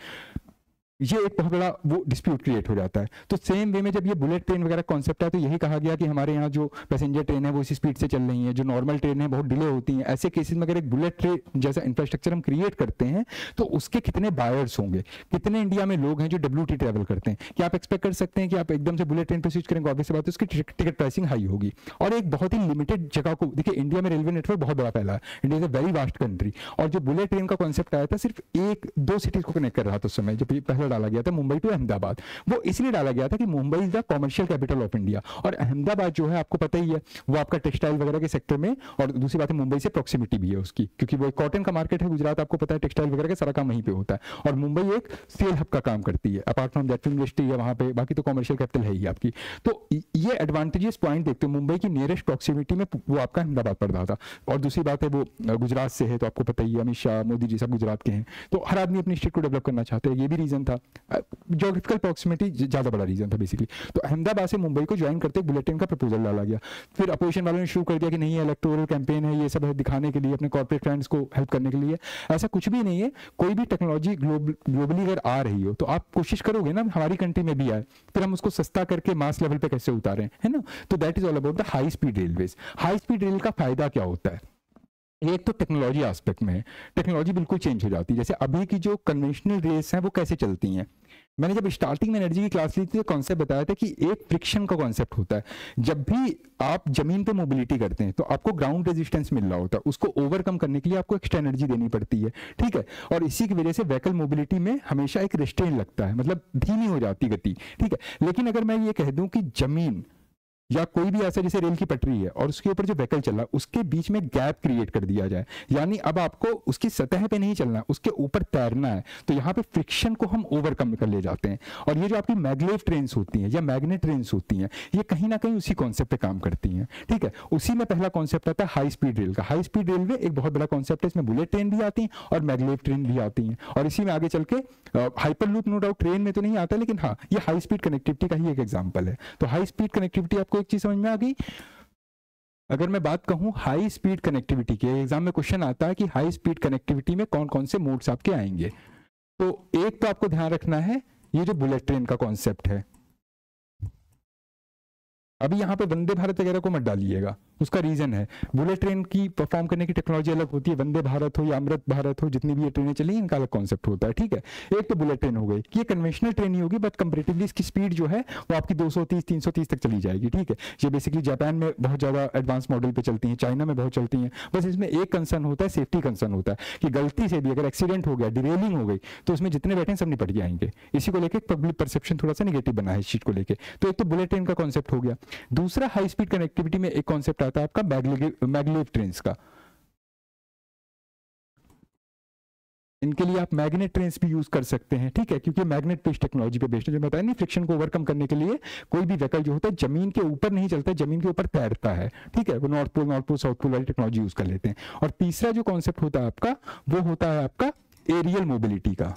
ये एक बहुत बड़ा वो डिस्प्यूट क्रिएट हो जाता है। तो सेम वे में जब ये बुलेट ट्रेन वगैरह कॉन्सेप्ट है, तो यही कहा गया कि हमारे यहाँ जो पैसेंजर ट्रेन है वो इसी स्पीड से चल रही है, जो नॉर्मल ट्रेन है बहुत डिले होती हैं। ऐसे केसेस में अगर एक बुलेट ट्रेन जैसा इंफ्रास्ट्रक्चर हम क्रिएट करते हैं तो उसके कितने बायर्स होंगे, कितने इंडिया में लोग हैं जो WT ट्रेवल करते हैं। क्या आप एक्सपेक्ट कर सकते हैं कि आप एकदम से बुलेट ट्रेन पर स्विच करेंगे? ऑब्वियस बात है उसकी टिकट प्राइसिंग हाई होगी। और एक बहुत ही लिमिटेड जगह को देखिए, इंडिया में रेलवे नेटवर्क बहुत बड़ा फैला है, India is a very vast country. और जो बुलेट ट्रेन का कॉन्सेप्ट आया था सिर्फ 1-2 सिटीज को कनेक्ट कर रहा था उस समय जब ये पहले डाला गया था, मुंबई अहमदाबाद। वो इसलिए डाला गया था कि Mumbai is the commercial capital of India, और अहमदाबाद जो है आपको पता ही है वो आपका टेक्सटाइल वगैरह के सेक्टर में, और दूसरी बात है मुंबई से प्रॉक्सिमिटी भी है उसकी, क्योंकि वो कॉटन का मार्केट है। गुजरात आपको पता है टेक्सटाइल वगैरह का सारा काम वहीं पे होता है, और मुंबई एक सेल हब का काम करती है। Apart from that film industry है वहां पे, बाकी तो कॉमर्शियल कैपिटल है ही आपकी। तो ये एडवांटेजेस पॉइंट देखते हो, मुंबई की नियरेस्ट प्रॉक्सिमिटी में वो आपका अहमदाबाद पड़ रहा था। और दूसरी बात है वो गुजरात से है, तो आपको पता ही है अमित शाह, मोदी जी सब गुजरात के हैं, तो हर आदमी अपनी स्टेट को डेवलप करना चाहते हैं। ये भी रीजन था, ज्योग्राफिकल प्रॉक्सिमिटी ज्यादा बड़ा रीजन था बेसिकली। तो अहमदाबाद से मुंबई को ज्वाइन करते बुलेट ट्रेन का प्रपोजल डाला गया। फिर अपोजिशन वालों ने शुरू कर दिया कि नहीं, इलेक्टोरल कैंपेन है, ये सब है दिखाने के लिए, अपने कॉर्पोरेट फ्रेंड्स को हेल्प करने के लिए। ऐसा कुछ भी नहीं है। कोई भी टेक्नोलॉजी ग्लोबली अगर आ रही हो तो आप कोशिश करोगे ना हमारी कंट्री में भी आए, फिर हम उसको सस्ता करके मास लेवल पे कैसे उतारें, है ना। तो that is all about the high speed railways. High speed rail का फायदा क्या होता है? एक तो टेक्नोलॉजी एस्पेक्ट में है, टेक्नोलॉजी बिल्कुल चेंज हो जाती है। जैसे अभी की जो कन्वेंशनल रेल्स हैं वो कैसे चलती हैं, मैंने जब स्टार्टिंग में एनर्जी की क्लास ली थी तो कॉन्सेप्ट बताया था कि एक फ्रिक्शन का कॉन्सेप्ट होता है। जब भी आप जमीन पे मोबिलिटी करते हैं तो आपको ग्राउंड रेजिस्टेंस मिल रहा होता है, उसको ओवरकम करने के लिए आपको एक्स्ट्रा एनर्जी देनी पड़ती है, ठीक है। और इसी की वजह से व्हीकल मोबिलिटी में हमेशा एक रिस्ट्रेन लगता है, मतलब धीमी हो जाती गति, ठीक है। लेकिन अगर मैं ये कह दूं कि जमीन या कोई भी ऐसा जैसे रेल की पटरी है और उसके ऊपर जो व्हीकल चल रहा है उसके बीच में गैप क्रिएट कर दिया जाए, यानी अब आपको उसकी सतह पे नहीं चलना है, उसके ऊपर तैरना है, तो यहाँ पे फ्रिक्शन को हम ओवरकम कर ले जाते हैं। और ये जो आपकी मैग्लेव ट्रेन्स होती हैं या मैग्नेट ट्रेन्स होती हैं, ये कहीं ना कहीं उसी कॉन्सेप्ट पे काम करती हैं, ठीक है। उसी में पहला कॉन्सेप्ट आता है हाई स्पीड रेल का। हाई स्पीड रेलवे एक बहुत बड़ा कॉन्सेप्ट है, इसमें बुलेट ट्रेन भी आती है और मैग्लेव ट्रेन भी आती हैं, और इसी में आगे चल के hyperloop no doubt train में तो नहीं आता, लेकिन हाँ ये हाई स्पीड कनेक्टिविटी का ही एक एग्जाम्पल है। तो हाई स्पीड कनेक्टिविटी आपको एक चीज समझ में आ गई। अगर मैं बात कहूं हाई स्पीड कनेक्टिविटी की, एग्जाम में क्वेश्चन आता है कि हाई स्पीड कनेक्टिविटी में कौन कौन से मोड्स आपके आएंगे, तो एक तो आपको ध्यान रखना है ये जो बुलेट ट्रेन का कॉन्सेप्ट है। अभी यहाँ पे वंदे भारत वगैरह को मत डालिएगा, उसका रीजन है बुलेट ट्रेन की परफॉर्म करने की टेक्नोलॉजी अलग होती है। वंदे भारत हो या अमृत भारत हो, जितनी भी ये ट्रेनें चली इनका अलग कॉन्सेप्ट होता है, ठीक है। एक तो बुलेट ट्रेन हो गई कि ये कन्वेंशनल ट्रेन ही होगी, बट कंपेरेटिवली इसकी स्पीड जो है वो आपकी 230-330 तक चली जाएगी, ठीक है। ये बेसिकली जापान में बहुत ज्यादा एडवांस मॉडल पे चलती हैं, चाइना में बहुत चलती हैं। बस इसमें एक कंसर्न होता है, सेफ्टी कंसर्न होता है कि गलती से भी अगर एक्सीडेंट हो गया, डिरेलिंग हो गई, तो उसमें जितने बैठे सब निपट जाएंगे। इसी को लेकर पब्लिक परसेप्शन थोड़ा सा नेगेटिव बना है इस चीज को लेकर। तो एक तो बुलेट ट्रेन का कॉन्सेप्ट हो गया। दूसरा हाई स्पीड कनेक्टिविटी में एक कॉन्सेप्ट आता है आपका मैग्लेव ट्रेन्स का। इनके लिए आप मैग्नेट ट्रेन्स भी यूज कर सकते हैं, ठीक है, क्योंकि मैग्नेट बेस्ड टेक्नोलॉजी पे बेस्ड है। जो बताया नहीं, फ्रिक्शन को ओवरकम करने के लिए कोई भी व्हीकल जो होता है जमीन के ऊपर नहीं चलता है, जमीन के ऊपर तैरता है, ठीक है। वो नॉर्थ पोल साउथ पोल वाली टेक्नोलॉजी यूज कर लेते हैं। और तीसरा जो कॉन्सेप्ट होता है आपका वो होता है आपका एरियल मोबिलिटी का।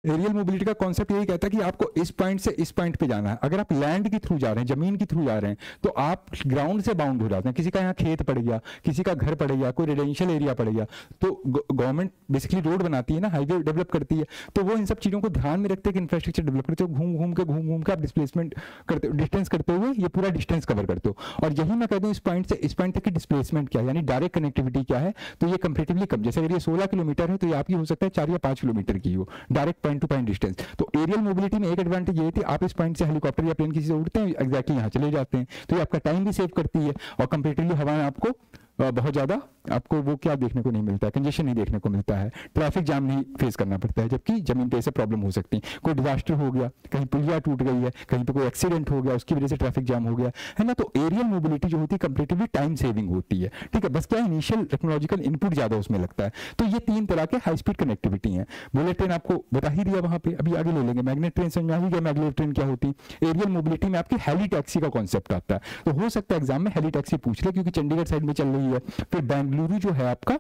एरियल मोबिलिटी का कॉन्सेप्ट यही कहता है कि आपको इस पॉइंट से इस पॉइंट पे जाना है। अगर आप लैंड के थ्रू जा रहे हैं, जमीन के थ्रू जा रहे हैं, तो आप ग्राउंड से बाउंड हो जाते हैं। किसी का यहाँ खेत पड़ गया, किसी का घर पड़ गया, कोई रेजिडेंशियल एरिया पड़ गया, तो गवर्नमेंट बेसिकली रोड बनाती है ना, हाईवे डेवलप करती है, तो वो इन सब चीज़ों को ध्यान में रखते हैं कि इंफ्रास्ट्रक्चर डेवलप करते हो, घूम घूम के आप डिस्प्लेसमेंट करते हो, डिस्टेंस करते हुए ये पूरा डिस्टेंस कवर करते हो। और यही मैं कहता हूँ इस पॉइंट से इस पॉइंट तक की डिस्प्लेसमेंट क्या है, यानी डायरेक्ट कनेक्टिविटी क्या है, तो ये कंपेरेटिवली कम। जैसे अगर ये 16 किलोमीटर है तो ये आपकी हो सकता है 4 या 5 किलोमीटर की हो, direct point two point distance. तो एरियल मोबिलिटी में एक एडवांटेज ये थी, आप इस पॉइंट से हेलीकॉप्टर या प्लेन किसी से उड़ते हैं, एग्जैक्टली यहाँ चले जाते हैं, तो ये आपका टाइम भी सेव करती है, और कंपेरेटिवली हवा आपको बहुत ज़्यादा आपको वो क्या देखने को नहीं मिलता है, कंजेशन नहीं देखने को मिलता है, ट्रैफिक जाम नहीं फेस करना पड़ता है, जबकि जमीन पे ऐसे प्रॉब्लम हो सकती है। कोई डिजास्टर हो गया, कहीं पुलिया टूट गई है, कहीं पे कोई एक्सीडेंट हो गया, उसकी वजह से ट्रैफिक जाम हो गया है ना, तो एरियल मोबिलिटी जो होती है कंपेरेटिवली टाइम सेविंग होती है। ठीक है, बस क्या इनिशियल टेक्नोलॉजिकल इनपुट ज़्यादा उसमें लगता है। तो ये 3 तरह के हाई स्पीड कनेक्टिविटी हैं। बुलेट ट्रेन आपको बता ही दिया वहाँ पे, अभी आगे ले लेंगे। मैग्नेट ट्रेन समझ में आ ही गया, मैग्नेट ट्रेन क्या होती है। एरियल मोबिलिटी में आपकी हेली टैक्सी का कॉन्सेप्ट आता है, तो हो सकता है एग्जाम में हेली टैक्सी पूछ ले, क्योंकि चंडीगढ़ साइड में चल रही है। फिर बेंगलुरु जो है आपका,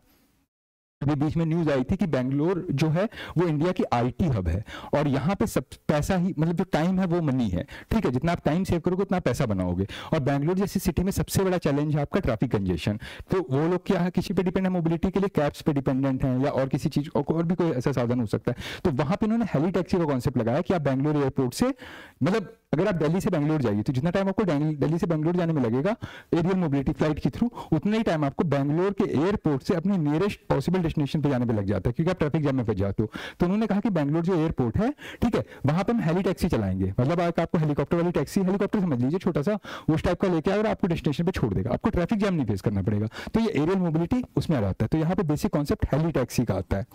अभी बीच में न्यूज आई थी कि बेंगलोर जो है वो इंडिया की आईटी हब है, और यहाँ पे सब पैसा ही, मतलब जो टाइम है वो मनी है। ठीक है, जितना आप टाइम सेव करोगे उतना पैसा बनाओगे। और बेंगलोर जैसी सिटी में सबसे बड़ा चैलेंज है आपका ट्रैफिक कंजेशन। तो वो लोग क्या है, किसी पे डिपेंड है मोबिलिटी के लिए, कैब्स पे डिपेंडेंट हैं, या और किसी चीज और भी कोई ऐसा साधन हो सकता है। तो वहां पे उन्होंने हेली टैक्सी का कॉन्सेप्ट लगाया कि आप बेंगलोर एयरपोर्ट से, मतलब अगर आप दिल्ली से बेंगलोर जाइए तो जितना टाइम आपको दिल्ली से बेंगलोर जाने में लगेगा एरियल मोबिलिटी फ्लाइट के थ्रू, उतना ही टाइम आपको बेंगलोर के एयरपोर्ट से अपने नियरेस्ट पॉसिबल डेस्टिनेशन पे जाने में लग जाता है, क्योंकि आप ट्रैफिक जाम में फंस जाते हो। तो उन्होंने कहा कि बेंगलोर जो एयरपोर्ट है, ठीक है, वहां पर हम हेली टैक्सी चलाएंगे, मतलब आपको हेलीकॉप्टर वाली टैक्सी, हेलीकॉप्टर समझ लीजिए छोटा सा, उस टाइप का लेके आएगा, आपको डेस्टिनेशन पे छोड़ देगा, आपको ट्रैफिक जाम नहीं फेस करना पड़ेगा। तो ये एरियल मोबिलिटी उसमें आ जाता है। तो यहाँ पे बेसिक कॉन्सेप्ट हेली टैक्सी का आता है।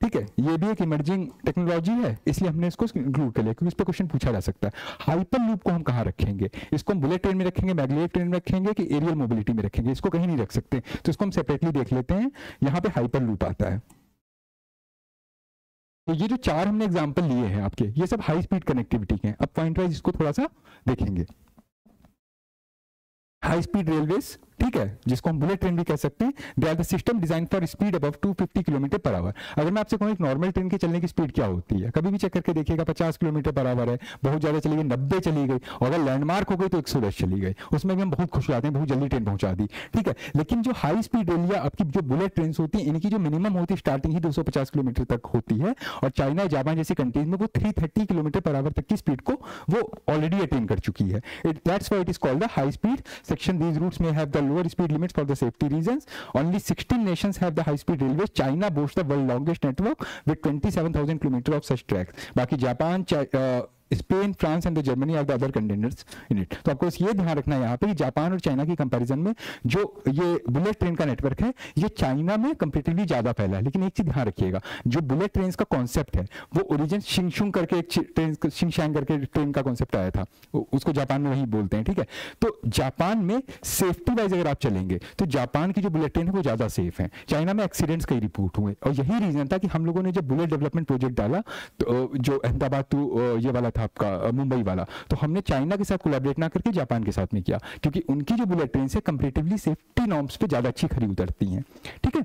ठीक है, ये भी एक इमर्जिंग टेक्नोलॉजी है, इसलिए हमने इसको इंक्लूड कर लिया, क्योंकि इस पर क्वेश्चन पूछा जा सकता है। हाइपर लूप को हम कहाँ रखेंगे, इसको हम बुलेट ट्रेन में रखेंगे, मैग्लेट ट्रेन में रखेंगे, कि एरियल मोबिलिटी में रखेंगे, इसको कहीं नहीं रख सकते, तो इसको हम सेपरेटली देख लेते हैं। यहाँ पे हाइपर लूप आता है। तो ये जो 4 हमने एग्जाम्पल लिए हैं आपके, ये सब हाई स्पीड कनेक्टिविटी के हैं। अब पॉइंट वाइज इसको थोड़ा सा देखेंगे। हाई स्पीड रेलवेज, ठीक है, जिसको हम बुलेट ट्रेन भी कह सकते हैं, they are the system design for speed above 250 kilometre per hour. अगर मैं आपसे कहूँ एक नॉर्मल ट्रेन की चलने की स्पीड क्या होती है, कभी भी चेक करके देखिएगा, 50 किलोमीटर पर आवर है, बहुत ज्यादा चली गई 90 चली गई, और अगर लैंडमार्क हो गई तो 110 चली गई, उसमें भी हम बहुत खुश हो जाते हैं, बहुत जल्दी ट्रेन पहुंचा दी। ठीक है, लेकिन जो हाई स्पीड रेल या आपकी जो बुलेट ट्रेन होती है, इनकी जो मिनिमम होती है स्टार्टिंग ही 250 किलोमीटर तक होती है, और चाइना जापान जैसी कंट्रीज में वो 330 किलोमीटर पर आवर तक की स्पीड को वो ऑलरेडी अटेन कर चुकी है। That's why it is called the high speed section. These routes may have the lower speed limits for the safety reasons. Only 16 nations have the high speed railways. China boasts the world longest network with 27,000 kilometers of such tracks. बाकी Japan, Spain, France and Germany are the other contenders in it. तो आपको ये ध्यान रखना है यहाँ पे कि जापान और चाइना की कंपैरिजन में जो ये बुलेट ट्रेन का नेटवर्क है, ये चाइना में कंपेरेटिवली ज्यादा फैला है। लेकिन एक चीज ध्यान रखिएगा, जो बुलेट ट्रेन का कॉन्सेप्ट है वो ओरिजिन शिंगशुंग करके एक ट्रेन, शिंगशैंग करके ट्रेन का कॉन्सेप्ट आया था, उसको जापान में वही बोलते हैं। ठीक है, तो जापान में सेफ्टी वाइज अगर आप चलेंगे तो जापान की जो बुलेट ट्रेन है वो ज्यादा सेफ है। चाइना में एक्सीडेंट्स कई रिपोर्ट हुए, और यही रीजन था कि हम लोगों ने जब बुलेट डेवलपमेंट प्रोजेक्ट डाला, तो जो अहमदाबाद टू ये वाला था आपका मुंबई वाला, तो हमने चाइना के साथ कोलैबोरेट ना करके जापान के साथ में किया, क्योंकि उनकी जो बुलेट ट्रेन से कंपैरेटिवली सेफ्टी नॉर्म्स पे ज्यादा अच्छी खरी उतरती हैं। ठीक है,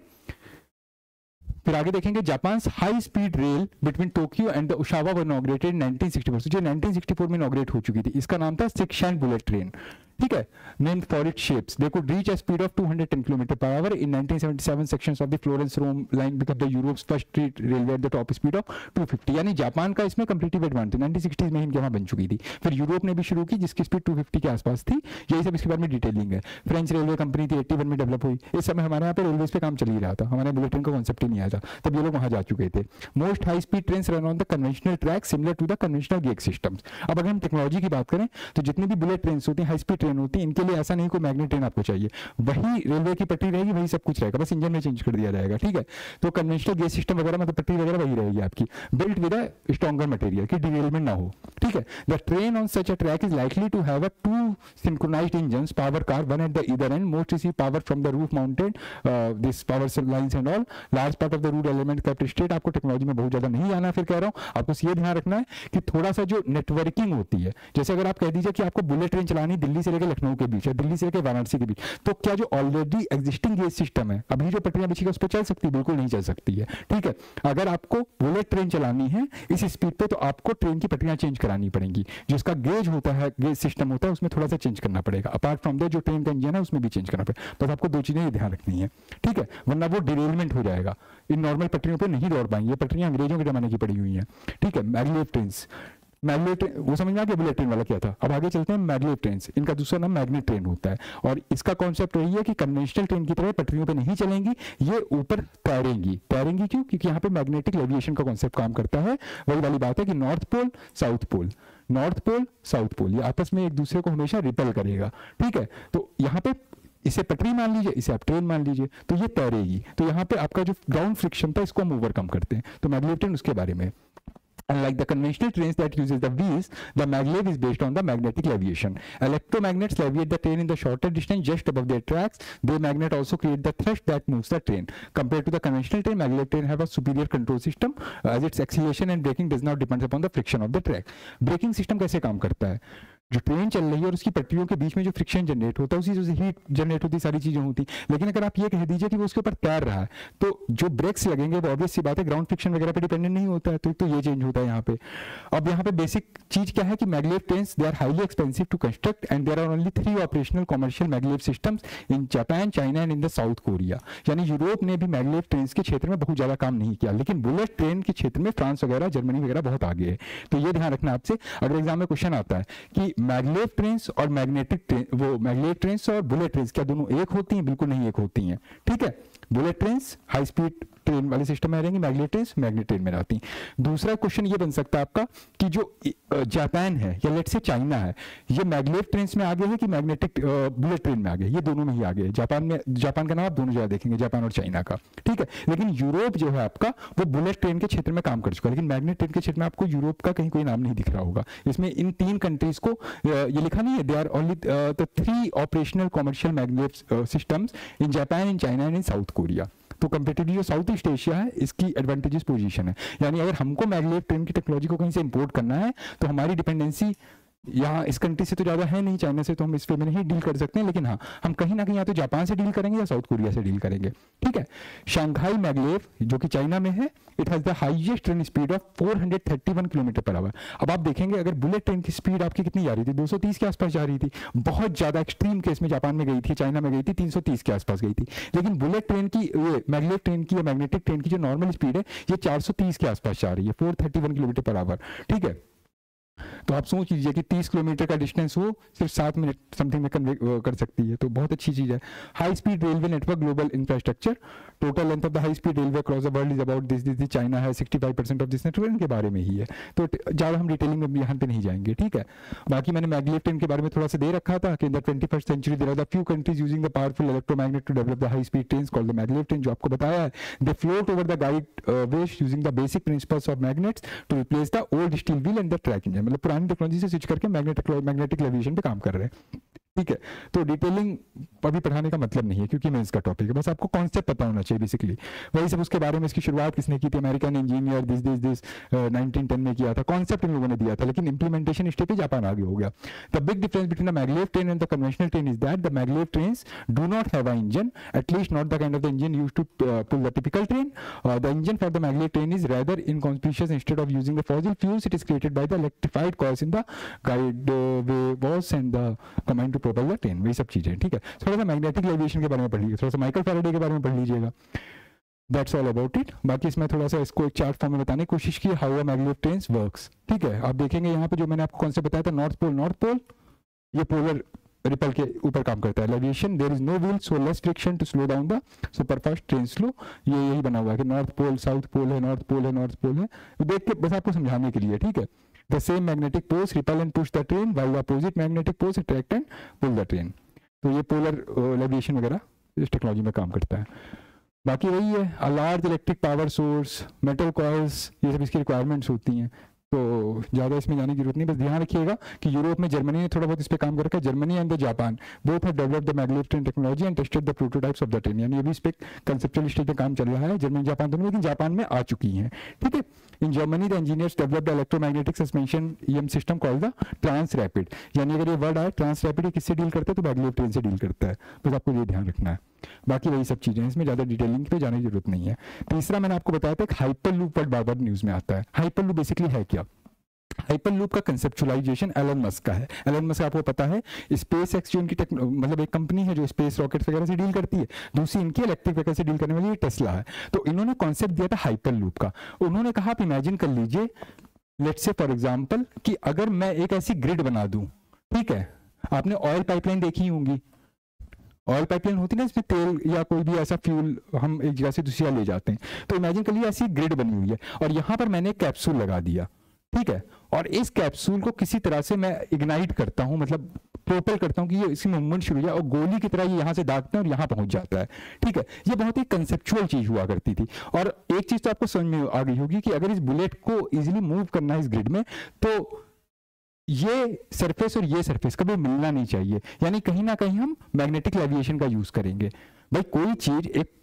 फिर आगे देखेंगे, Japan high speed rail between Tokyo and the Osaka were inaugurated 1964, जो 1964 में इनॉग्रेट हो चुकी थी। इसका नाम था शिंकानसेन बुलेट ट्रेन। ठीक है, named for its shapes. They could reach a speed of 210 km per hour. In 1977, sections of the Florence-Rome line became the Europe's first street railway at the top speed of 250. यानी Japan का इसमें comparative advantage 1960s में ही इनके वहाँ बन चुकी थी। फिर यूरोप ने भी शुरू की, जिसकी स्पीड 250 के आसपास थी। यही सब इसके बारे में डिटेलिंग है। फ्रेंच रेलवे कंपनी थी, 81 में डेवलप हुई। इस समय हमारे यहाँ पे रेलवेज पे काम चल ही रहा था, हमारे बुलेट ट्रेन का कॉन्सेप्ट ही नहीं आया था, तब ये लोग वहाँ जा चुके थे। Most high speed train run on the conventional track similar to the conventional gauge systems. अब अगर हम टेक्नोलॉजी की बात करें तो जितनी भी बुलेट ट्रेन होती हैं, हाई स्पीड ट्रेन होती है, इनके लिए ऐसा नहीं कोई मैग्नेट ट्रेन आपको चाहिए, वही रेलवे की पटरी रहेगी, वही सब कुछ रहेगा, बस इंजन में चेंज कर दिया जाएगा। ठीक है, तो कन्वेंशनल गेज सिस्टम वगैरह मतलब पटरी वगैरह वही रहेगी आपकी, built with a stronger material कि डिरेलमेंट ना हो। ठीक है, the train on such a track is likely to have a 2 synchronized engines, power car, one at the either end, most receive power from the roof mounted this power lines and all, large part of the root element kept straight। आपको technology में बहुत ज्यादा नहीं आना, फिर कह रहा हूँ आपको ये ध्यान रखना है कि थोड़ा सा जो नेटवर्किंग होती है, जैसे अगर आप कह दीजिए कि आपको बुलेट ट्रेन चलानी दिल्ली से लेकर लखनऊ के बीच है, दिल्ली से लेकर वाराणसी के बीच, तो क्या जो ऑलरेडी एग्जिस्टिंग गेज सिस्टम है, अभी जो पटरियां बिछी है उस पर चल सकती है? बिल्कुल नहीं चल सकती है, ठीक है। अगर आपको बुलेट ट्रेन चलानी है इस स्पीड पे, तो आपको ट्रेन की पटरियां चेंज करानी पड़ेंगी, जो इसका गेज होता है, गेज सिस्टम होता है, उसमें थोड़ा सा चेंज करना पड़ेगा। अपार्ट फ्रॉम दैट जो ट्रेन का इंजन है उसमें भी चेंज करना पड़ेगा। बस आपको 2 चीजें ध्यान रखनी है, ठीक है, वरना वो डिरेलमेंट हो जाएगा, इन नॉर्मल पटरियों पर नहीं दौड़ पाएंगे। ये पटरियां अंग्रेजों के जमाने की पड़ी हुई हैं, ठीक है। मैग्लेव ट्रेन्स, मैग्लेव ट्रेन वो समझ में आ गया बुलेट ट्रेन वाला क्या था। अब आगे चलते हैं मैग्लेव ट्रेन्स, इनका दूसरा नाम मैग्नेट ट्रेन होता है, और इसका कॉन्सेप्ट वही है कि कन्वेंशनल ट्रेन की तरह पटरियों पे नहीं चलेंगी, ये ऊपर तैरेंगी। तैरेंगी क्यों? क्योंकि यहाँ पे मैग्नेटिक लेविएशन का कॉन्सेप्ट काम करता है। वही वाली बात है कि north pole south pole, north pole south pole, ये आपस में एक दूसरे को हमेशा रिपेल करेगा, ठीक है। तो यहाँ पे इसे पटरी मान लीजिए, इसे आप ट्रेन मान लीजिए, तो ये तैरेगी। तो यहाँ पे आपका जो ग्राउंड फ्रिक्शन था इसको हम ओवरकम करते हैं। तो मैग्लेव ट्रेन उसके बारे में। Unlike the conventional trains that uses the wheels, the maglev is based on the magnetic leviation. Electromagnets leviate the train in the shorter distance just above their tracks. Their magnet also create the thrust that moves the train. Compared to the conventional train, maglev train have a superior control system as its acceleration and braking does not depend upon the friction of the track. Braking system कैसे काम करता है? जो train चल रही है और उसकी पटरियों के बीच में जो फ्रिक्शन जनरेट होता है उसी से हीट जनरेट होती, सारी चीजें होती। लेकिन अगर आप ये कह दीजिए कि वो उसके ऊपर तैर रहा है, तो जो ब्रेक्स लगेंगे वो ऑब्वियस सी बात है ग्राउंड फ्रिक्शन वगैरह पे डिपेंडेंट नहीं होता है, तो ये चेंज होता है यहाँ पे। अब यहाँ पे बेसिक चीज क्या है कि maglev trains they are highly expensive to construct and there are only 3 operational commercial maglev systems in Japan, China and in the South Korea. यानी यूरोप ने भी मैग्लेव ट्रेन्स के क्षेत्र में बहुत ज्यादा काम नहीं किया, लेकिन बुलेट ट्रेन के क्षेत्र में फ्रांस वगैरह, जर्मनी वगैरह बहुत आगे है। तो ये ध्यान रखना आपसे, अगर एग्जाम में क्वेश्चन आता है कि मैग्लेव ट्रेन और मैग्नेटिक ट्रेन, वो मैग्लेव ट्रेन्स और बुलेट ट्रेन्स क्या दोनों एक होती हैं? बिल्कुल नहीं एक होती हैं, ठीक है। Bullet trains high speed train वाले सिस्टम में रहेंगी, मैग्लेव ट्रेन्स मैग्नेट ट्रेन में रहती हैं। दूसरा क्वेश्चन ये बन सकता है आपका कि जो जापान है या लेट से चाइना है, ये मैग्लेव ट्रेन्स में आगे है कि मैग्नेटिक बुलेट ट्रेन में आगे? ये दोनों में ही आगे है। जापान का नाम आप दोनों जगह देखेंगे, जापान और चाइना का, ठीक है। लेकिन यूरोप जो है आपका वो बुलेट ट्रेन के क्षेत्र में काम कर चुका है, लेकिन मैग्नेट ट्रेन के क्षेत्र में आपको यूरोप का कहीं कोई नाम नहीं दिख रहा होगा। इसमें इन 3 कंट्रीज को ये लिखा नहीं है, they are only the 3 operational commercial maglev systems in Japan, in China and in South Korea. तो कंपेटिटिव जो साउथ ईस्ट एशिया है इसकी एडवांटेजेस पोजीशन है। यानी अगर हमको मैग्लेव ट्रेन की टेक्नोलॉजी को कहीं से इंपोर्ट करना है तो हमारी डिपेंडेंसी यहाँ इस कंट्री से तो ज़्यादा है नहीं, चाइना से तो हम इस वे में नहीं डील कर सकते हैं, लेकिन हाँ हम कहीं ना कहीं या तो जापान से डील करेंगे या साउथ कोरिया से डील करेंगे, ठीक है। शंघाई मैग्लेव जो कि चाइना में है, it has the highest train speed of 431 kilometre per our. अब आप देखेंगे अगर बुलेट ट्रेन की स्पीड आपकी कितनी जा रही थी, 230 के आसपास जा रही थी। बहुत ज़्यादा एक्सट्रीम केस में जापान में गई थी, चाइना में गई थी 330 के आसपास गई थी। लेकिन बुलेट ट्रेन की, मैग्लेव ट्रेन की या मैग्नेटिक ट्रेन की जो नॉर्मल स्पीड है ये 430 के आसपास जा रही है, 431 किलोमीटर पर आवर, ठीक है। तो आप सोच लीजिए कि 30 किलोमीटर का डिस्टेंस हो सिर्फ 7 मिनट समथिंग में कन्वे कर सकती है, तो बहुत अच्छी चीज़ है। High speed railway network global infrastructure, total length of the high speed railway across the world is about this. China है 65% ऑफ दिस नेटवर्क, इनके बारे में ही है, तो ज़्यादा हम डिटेलिंग में यहाँ पे नहीं जाएंगे, ठीक है। बाकी मैंने मैग्लेव ट्रेन के बारे में थोड़ा सा दे रखा था कि in the 21st century there are the few countries using the powerful electromagnet to develop the high speed trains called the maglev train, जो आपको बताया है। They float over the guide ways using the basic principles of magnets to replace the old steel wheel and the track engine. मतलब पुरानी technology से switch करके magnetic लेविएशन पे काम कर रहे हैं, ठीक है। तो डिटेलिंग अभी पढ़ाने का मतलब नहीं है क्योंकि मैं इसका टॉपिक है, बस आपको कॉन्सेप्ट पता होना चाहिए बेसिकली। वही सब उसके बारे में, इसकी शुरुआत किसने की थी, अमेरिकन इंजीनियर दिस 1910 में किया था, कॉन्सेप्ट इन लोगों ने दिया था, लेकिन इंप्लीमेंटेशन स्टेप पे जापान आगे हो गया। The big difference between the maglev train and the conventional train is that the maglev trains do not have a engine, at least not the kind of the engine used to pull the typical train. The engine for the maglev train is rather inconspicuous instead of using the fossil fuels it is created by the electrified coils in the guide way walls and the combined to propel the train। वही सब चीजें, ठीक है। थोड़ा सा magnetic लेविएशन के बारे में पढ़ लीजिए, थोड़ा सा माइकल फैराडे के बारे में पढ़ लीजिएगा, दैट्स ऑल अबाउट इट। बाकी इसमें थोड़ा सा इसको एक चार्ट फॉर्म में बताने की कोशिश की, how a maglev trains works, ठीक है। आप देखेंगे यहाँ पे जो मैंने आपको कॉन्सेप्ट बताया था, नॉर्थ पोल ये पोलर रिपल के ऊपर काम करता है। Levitation, there is no wheel so less friction to slow down the superfast train slow. ये यही बना हुआ है कि नॉर्थ पोल साउथ पोल है, नॉर्थ पोल है नॉर्थ पोल है, देख के बस आपको समझाने के लिए, ठीक है। The same magnetic poles repel and push the train while the opposite magnetic poles attract and pull the train. तो ये पोलर लेविएशन वगैरह इस टेक्नोलॉजी में काम करता है। बाकी वही है, a large electric power source, metal coils, ये सब इसकी रिक्वायरमेंट्स होती हैं। तो ज़्यादा इसमें जाने की जरूरत नहीं, बस ध्यान रखिएगा कि यूरोप में जर्मनी ने थोड़ा बहुत इस पे काम कर रखा है। Germany and the Japan both have developed the magnetic technology and tested the prototypes of the train, यानी अभी इस पे कंसेप्चुअल स्टेज पे काम चल रहा है, जर्मनी जापान दोनों, लेकिन जापान में आ चुकी हैं। ठीक है, in Germany the engineers developed electromagnetic suspension EM system called the Transrapid, यानी अगर ये वर्ड आए ट्रांस रैपिड किससे डील करता है तो मैग्नेटिक ट्रेन से डील करता है, बस आपको ये ध्यान रखना है। बाकी वही सब चीजें हैं, इसमें ज्यादा डिटेलिंग पे जाने की जरूरत नहीं है। तीसरा मैंने आपको बताया था एक हाइपर लूप वर्ड बार बार न्यूज में आता है। हाइपर लूप बेसिकली है क्या? हाइपर लूप का कंसेप्चुअलाइजेशन एलन मस्क का है। एलन मस्क आपको पता है स्पेस एक्स जो इनकी मतलब एक कंपनी है जो स्पेस रॉकेट वगैरह से डील करती है, दूसरी इनकी इलेक्ट्रिक व्हीकल से डील करने वाली टेस्ला है। तो इन्होंने कॉन्सेप्ट दिया था हाइपर लूप का। उन्होंने कहा आप इमेजिन कर लीजिए, लेट्स से फॉर एग्जांपल कि अगर मैं एक ऐसी ग्रिड बना दूं, ठीक है, आपने ऑयल पाइपलाइन देखी होंगी, ऑयल पाइपलाइन होती है ना, इसमें तेल या कोई भी ऐसा फ्यूल हम एक जगह से दूसरी जगह ले जाते हैं। तो इमेजिन कर लीजिए ऐसी ग्रिड बनी हुई है और यहाँ पर मैंने एक कैप्सूल लगा दिया, ठीक है, और इस कैप्सूल को किसी तरह से मैं इग्नाइट करता हूं, मतलब प्रोपेल करता हूं कि ये इसकी मूवमेंट शुरू हो जाए और गोली की तरह ये यहां से दागते हैं और यहां पहुंच जाता है। ठीक है, ये बहुत ही कंसेप्चुअल चीज हुआ करती थी। और एक चीज तो आपको समझ में आ गई होगी कि अगर इस बुलेट को इजीली मूव करना है इस ग्रिड में, तो ये सरफेस और ये सरफेस कभी मिलना नहीं चाहिए, यानी कहीं ना कहीं हम मैग्नेटिक लेविएशन का यूज करेंगे। भाई कोई चीज एक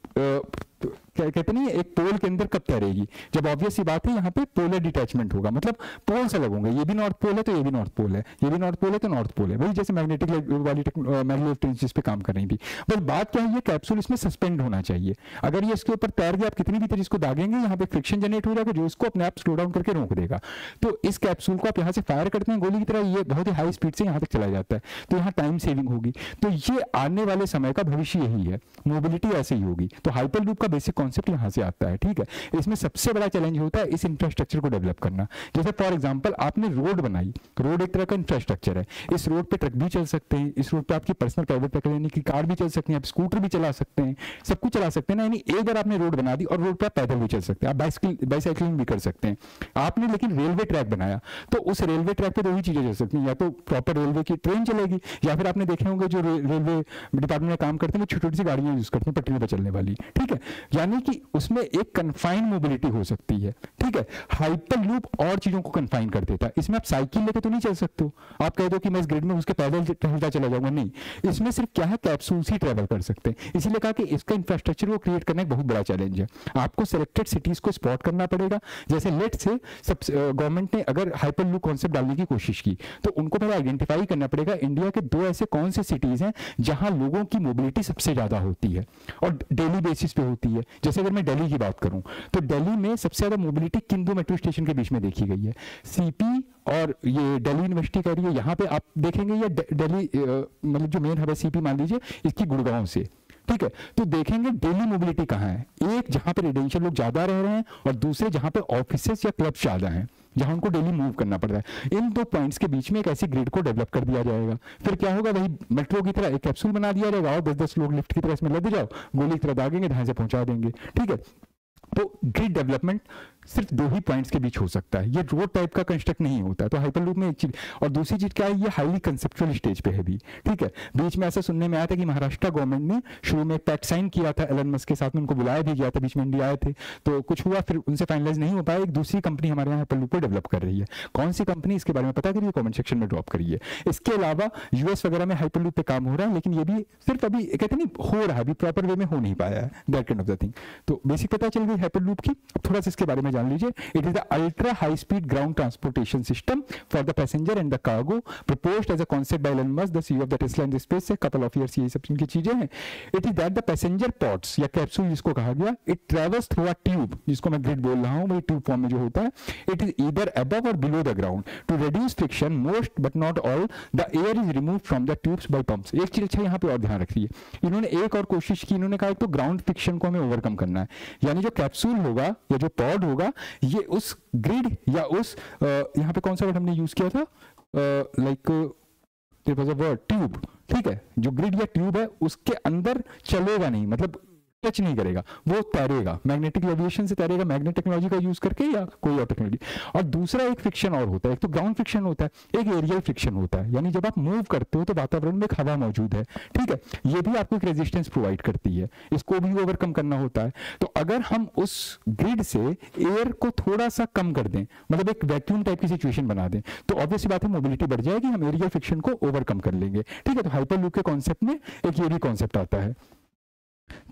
क्या कहते नहीं, एक पोल के अंदर कब तैरेगी, जब ऑब्वियस सी बात है यहाँ पे पोलर डिटैचमेंट होगा, मतलब पोल से लगोगे, ये भी नॉर्थ पोल है तो ये भी नॉर्थ पोल है, ये भी नॉर्थ पोल है तो नॉर्थ पोल है, वही जैसे मैग्नेटिक वाली मैग्नेटिक ट्रेन जिस पे काम कर रही थी। बस बात क्या है, ये कैप्सूल इसमें सस्पेंड होना चाहिए। अगर ये इसके ऊपर तैर गया, आप कितनी भी तेज इसको दागेंगे, यहाँ पे फ्रिक्शन जनरेट हो जाएगा जो इसको अपने आप स्लो डाउन करके रोक देगा। तो इस कैप्सूल को आप यहाँ से फायर करते हैं गोली की तरह, ये बहुत ही हाई स्पीड से यहाँ तक चला जाता है, तो यहाँ टाइम सेविंग होगी। तो ये आने वाले समय का भविष्य यही है, मोबिलिटी ऐसे ही होगी। तो हाइपर लूप का बेसिक कॉन्सेप्ट यहाँ से आता है। ठीक है, इसमें सबसे बड़ा चैलेंज होता है इस इंफ्रास्ट्रक्चर को डेवलप करना। जैसे फॉर एग्जांपल आपने रोड बनाई, रोड एक तरह का इंफ्रास्ट्रक्चर है, इस रोड पे ट्रक भी चल सकते हैं, इस रोड पे आपकी पर्सनल प्राइवेट व्हीकल यानी कि कार भी चल सकती है, आप स्कूटर भी चला सकते हैं, सब कुछ चला सकते हैं ना। यानी एक बार आपने रोड बना दी और रोड पे आप पैदल भी चल सकते हैं, आप बाइसाइकिलिंग भी कर सकते हैं। आपने लेकिन रेलवे ट्रैक बनाया, तो उस रेलवे ट्रैक पे दो ही चीजें चल सकती हैं, या तो प्रॉपर रेलवे की ट्रेन चलेगी, या फिर आपने देखे होंगे जो रेलवे डिपार्टमेंट में काम करते हैं वो छोटी छोटी सी गाड़ियां यूज करते हैं पटरी पर चलने वाली। ठीक है, यानी कि उसमें एक कन्फाइंड मोबिलिटी हो सकती है। ठीक है, हाइपर लूप और चीजों को कन्फाइन कर देता है। इसमें आप साइकिल लेके तो नहीं चल सकते हो, आप कह दो कि मैं इस ग्रिड में उसके पैदल टहलता चला जाऊंगा, नहीं, इसमें सिर्फ क्या है, कैप्सूल्स ही ट्रेवल कर सकते हैं। इसीलिए कहा कि इसका इंफ्रास्ट्रक्चर को क्रिएट करना एक बहुत बड़ा चैलेंज है। आपको सिलेक्टेड सिटीज को स्पॉट करना पड़ेगा। जैसे लेट से गवर्नमेंट ने अगर हाइपर लूप कॉन्सेप्ट डालने की कोशिश की, तो उनको पहले आइडेंटिफाई करना पड़ेगा इंडिया के दो ऐसे कौन से सिटीज हैं जहां लोगों की मोबिलिटी सबसे ज्यादा होती है और डेली बेसिस पे होती है। जैसे अगर मैं दिल्ली की बात करूं, तो दिल्ली में सबसे ज्यादा मोबिलिटी किन दो मेट्रो स्टेशन के बीच में देखी गई है, सीपी और ये दिल्ली यूनिवर्सिटी कह रही है। यहाँ पे आप देखेंगे ये दिल्ली मतलब जो मेन हब है सीपी मान लीजिए, इसकी गुड़गांव से। ठीक है, तो देखेंगे डेली मोबिलिटी कहाँ है, एक जहां पे रेजिडेंशियल लोग ज्यादा रह रहे हैं और दूसरे जहां पे ऑफिसेस या क्लब्स ज्यादा हैं, जहां उनको डेली मूव करना पड़ता है। इन दो पॉइंट्स के बीच में एक ऐसी ग्रिड को डेवलप कर दिया जाएगा। फिर क्या होगा, वही मेट्रो की तरह एक कैप्सूल बना दिया जाएगा और 10-10 लोग लिफ्ट की तरह इसमें लग जाओ, गोली की तरह दागेंगे, ढांचे से पहुंचा देंगे। ठीक है, तो ग्रिड डेवलपमेंट सिर्फ दो ही पॉइंट्स के बीच हो सकता है, ये रोड टाइप का कंस्ट्रक्ट नहीं होता। तो हाइपर लूप में एक चीज, और दूसरी चीज क्या है, ये हाईली कंसेप्चुअल स्टेज पे है भी। ठीक है, बीच में ऐसा सुनने में आया था कि महाराष्ट्र गवर्नमेंट ने शुरू में एक पैक्ट साइन किया था एलन मस्क के साथ में, उनको बुलाया भी गया था, बीच में इंडिया आए थे, तो कुछ हुआ, फिर उनसे फाइनलाइज नहीं हो पाया। एक दूसरी कंपनी हमारे यहाँ हाइपर लूप को डेवलप कर रही है। कौन सी कंपनी, इसके बारे में पता करिए, कमेंट सेक्शन में ड्रॉप करिए। इसके अलावा यूएस वगैरह में हाइपर लूप पे काम हो रहा है, लेकिन ये भी सिर्फ अभी कहते नहीं हो रहा है, अभी प्रॉपर वे में हो नहीं पाया है, that kind of the thing. तो बेसिक पता चल गई हाइपर लूप की। थोड़ा सा इसके बारे में जान लीजिए। It is the ultra high speed ground transportation system for the passenger and the cargo proposed as a concept by Elon Musk, the CEO of the Tesla and space से couple of years, ये सब की चीजें हैं। It is that the passenger pods या capsule जिसको कहा गया, it travels through a tube, जिसको मैं ग्रिड बोल रहा हूं, वही ट्यूब फॉर्म में जो होता है। इट इज ईदर अबव और below the ground to reduce friction, most but not all the air is remove from the tubes by pumps. एक चीज अच्छा यहाँ पे और ध्यान रखिए, इन्होंने एक और कोशिश की, इन्होंने कहा तो ग्राउंड फ्रिक्शन को हमें ओवरकम करना है, यानी जो कैप्सूल होगा या जो पॉड होगा ये उस ग्रिड या उस यहाँ पे कौन सा वर्ड हमने यूज किया था, लाइक वर्ड ट्यूब। ठीक है, जो ग्रिड या ट्यूब है उसके अंदर चलेगा नहीं, मतलब टच नहीं करेगा, वो तैरेगा, मैग्नेटिक लेविएशन से तैरेगा, मैग्नेट टेक्नोलॉजी का यूज करके या कोई और टेक्नोलॉजी। और दूसरा एक फ्रिक्शन और होता है, एक तो ग्राउंड फ्रिक्शन होता है, एक एरियल फ्रिक्शन होता है, यानी जब आप मूव करते हो तो वातावरण में एक हवा मौजूद है, ठीक है, ये भी आपको एक रेजिस्टेंस प्रोवाइड करती है, इसको भी ओवरकम करना होता है। तो अगर हम उस ग्रिड से एयर को थोड़ा सा कम कर दें, मतलब एक वैक्यूम टाइप की सिचुएशन बना दें, तो ऑब्वियसली बात है मोबिलिटी बढ़ जाएगी, हम एरियल फ्रिक्शन को ओवरकम कर लेंगे, ठीक है। तो हाइपरलूप के कॉन्सेप्ट में एक ये भी कॉन्सेप्ट आता है।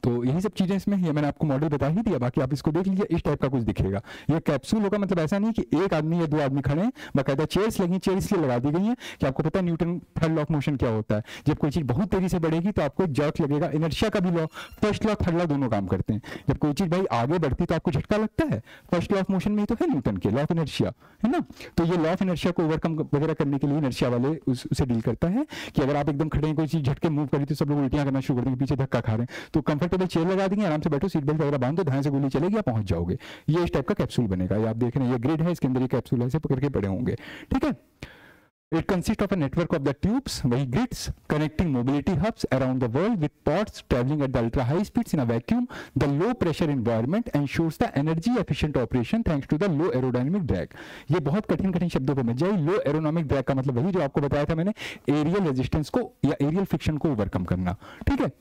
तो यही सब चीजें इसमें, ये मैंने आपको मॉडल बता ही दिया, बाकी आप इसको देख लीजिए, इस टाइप का कुछ दिखेगा। ये कैप्सूल होगा, मतलब ऐसा नहीं कि एक आदमी या दो आदमी खड़े हैं, बाकायदा चेयर्स लगी, चेयर इसलिए लगा दी गई है कि आपको पता है Newton third law of motion क्या होता है, जब कोई चीज बहुत तेजी से बढ़ेगी तो आपको जर्क लगेगा, इनर्शिया का भी law, first law third law दोनों काम करते हैं। जब कोई चीज भाई आगे बढ़ती तो आपको झटका लगता है, फर्स्ट लॉ ऑफ मोशन में ही तो है न्यूटन के लॉ ऑफ इनर्शिया, है ना। तो ये लॉ ऑफ इनर्शिया को ओवरकम वगैरह करने के लिए इनर्शिया वाले उससे डील करता है कि अगर आप एकदम खड़े हैं, कोई चीज झटके मूव करी तो सब लोग उल्टियां करना शुरू कर देंगे, पीछे धक्का खा रहे हैं, तो कंफर्टेबल चेयर लगा देंगे, आराम से बैठो, सीट बेल्ट वगैरह बांध दो, धाए से गोली चलेगी, आप पहुंच जाओगे। ये इस टाइप का कैप्सूल बनेगा, ये आप देख रहे हैं, ये ग्रिड है, इसके अंदर ये कैप्सूल ऐसे पकड़ के पड़े होंगे, ठीक है। It consists of a network of the tubes, वही grids, connecting mobility hubs around the world with pods traveling at the ultra high speeds in a vacuum. The low pressure environment ensures the energy efficient operation thanks to the low aerodynamic drag. ये बहुत कठिन शब्दों पे मत जाइए। लो एरोनॉमिक drag का मतलब वही जो आपको बताया था मैंने, एरियल रेजिस्टेंस को या एरियल फ्रिक्शन को ओवरकम करना, ठीक है।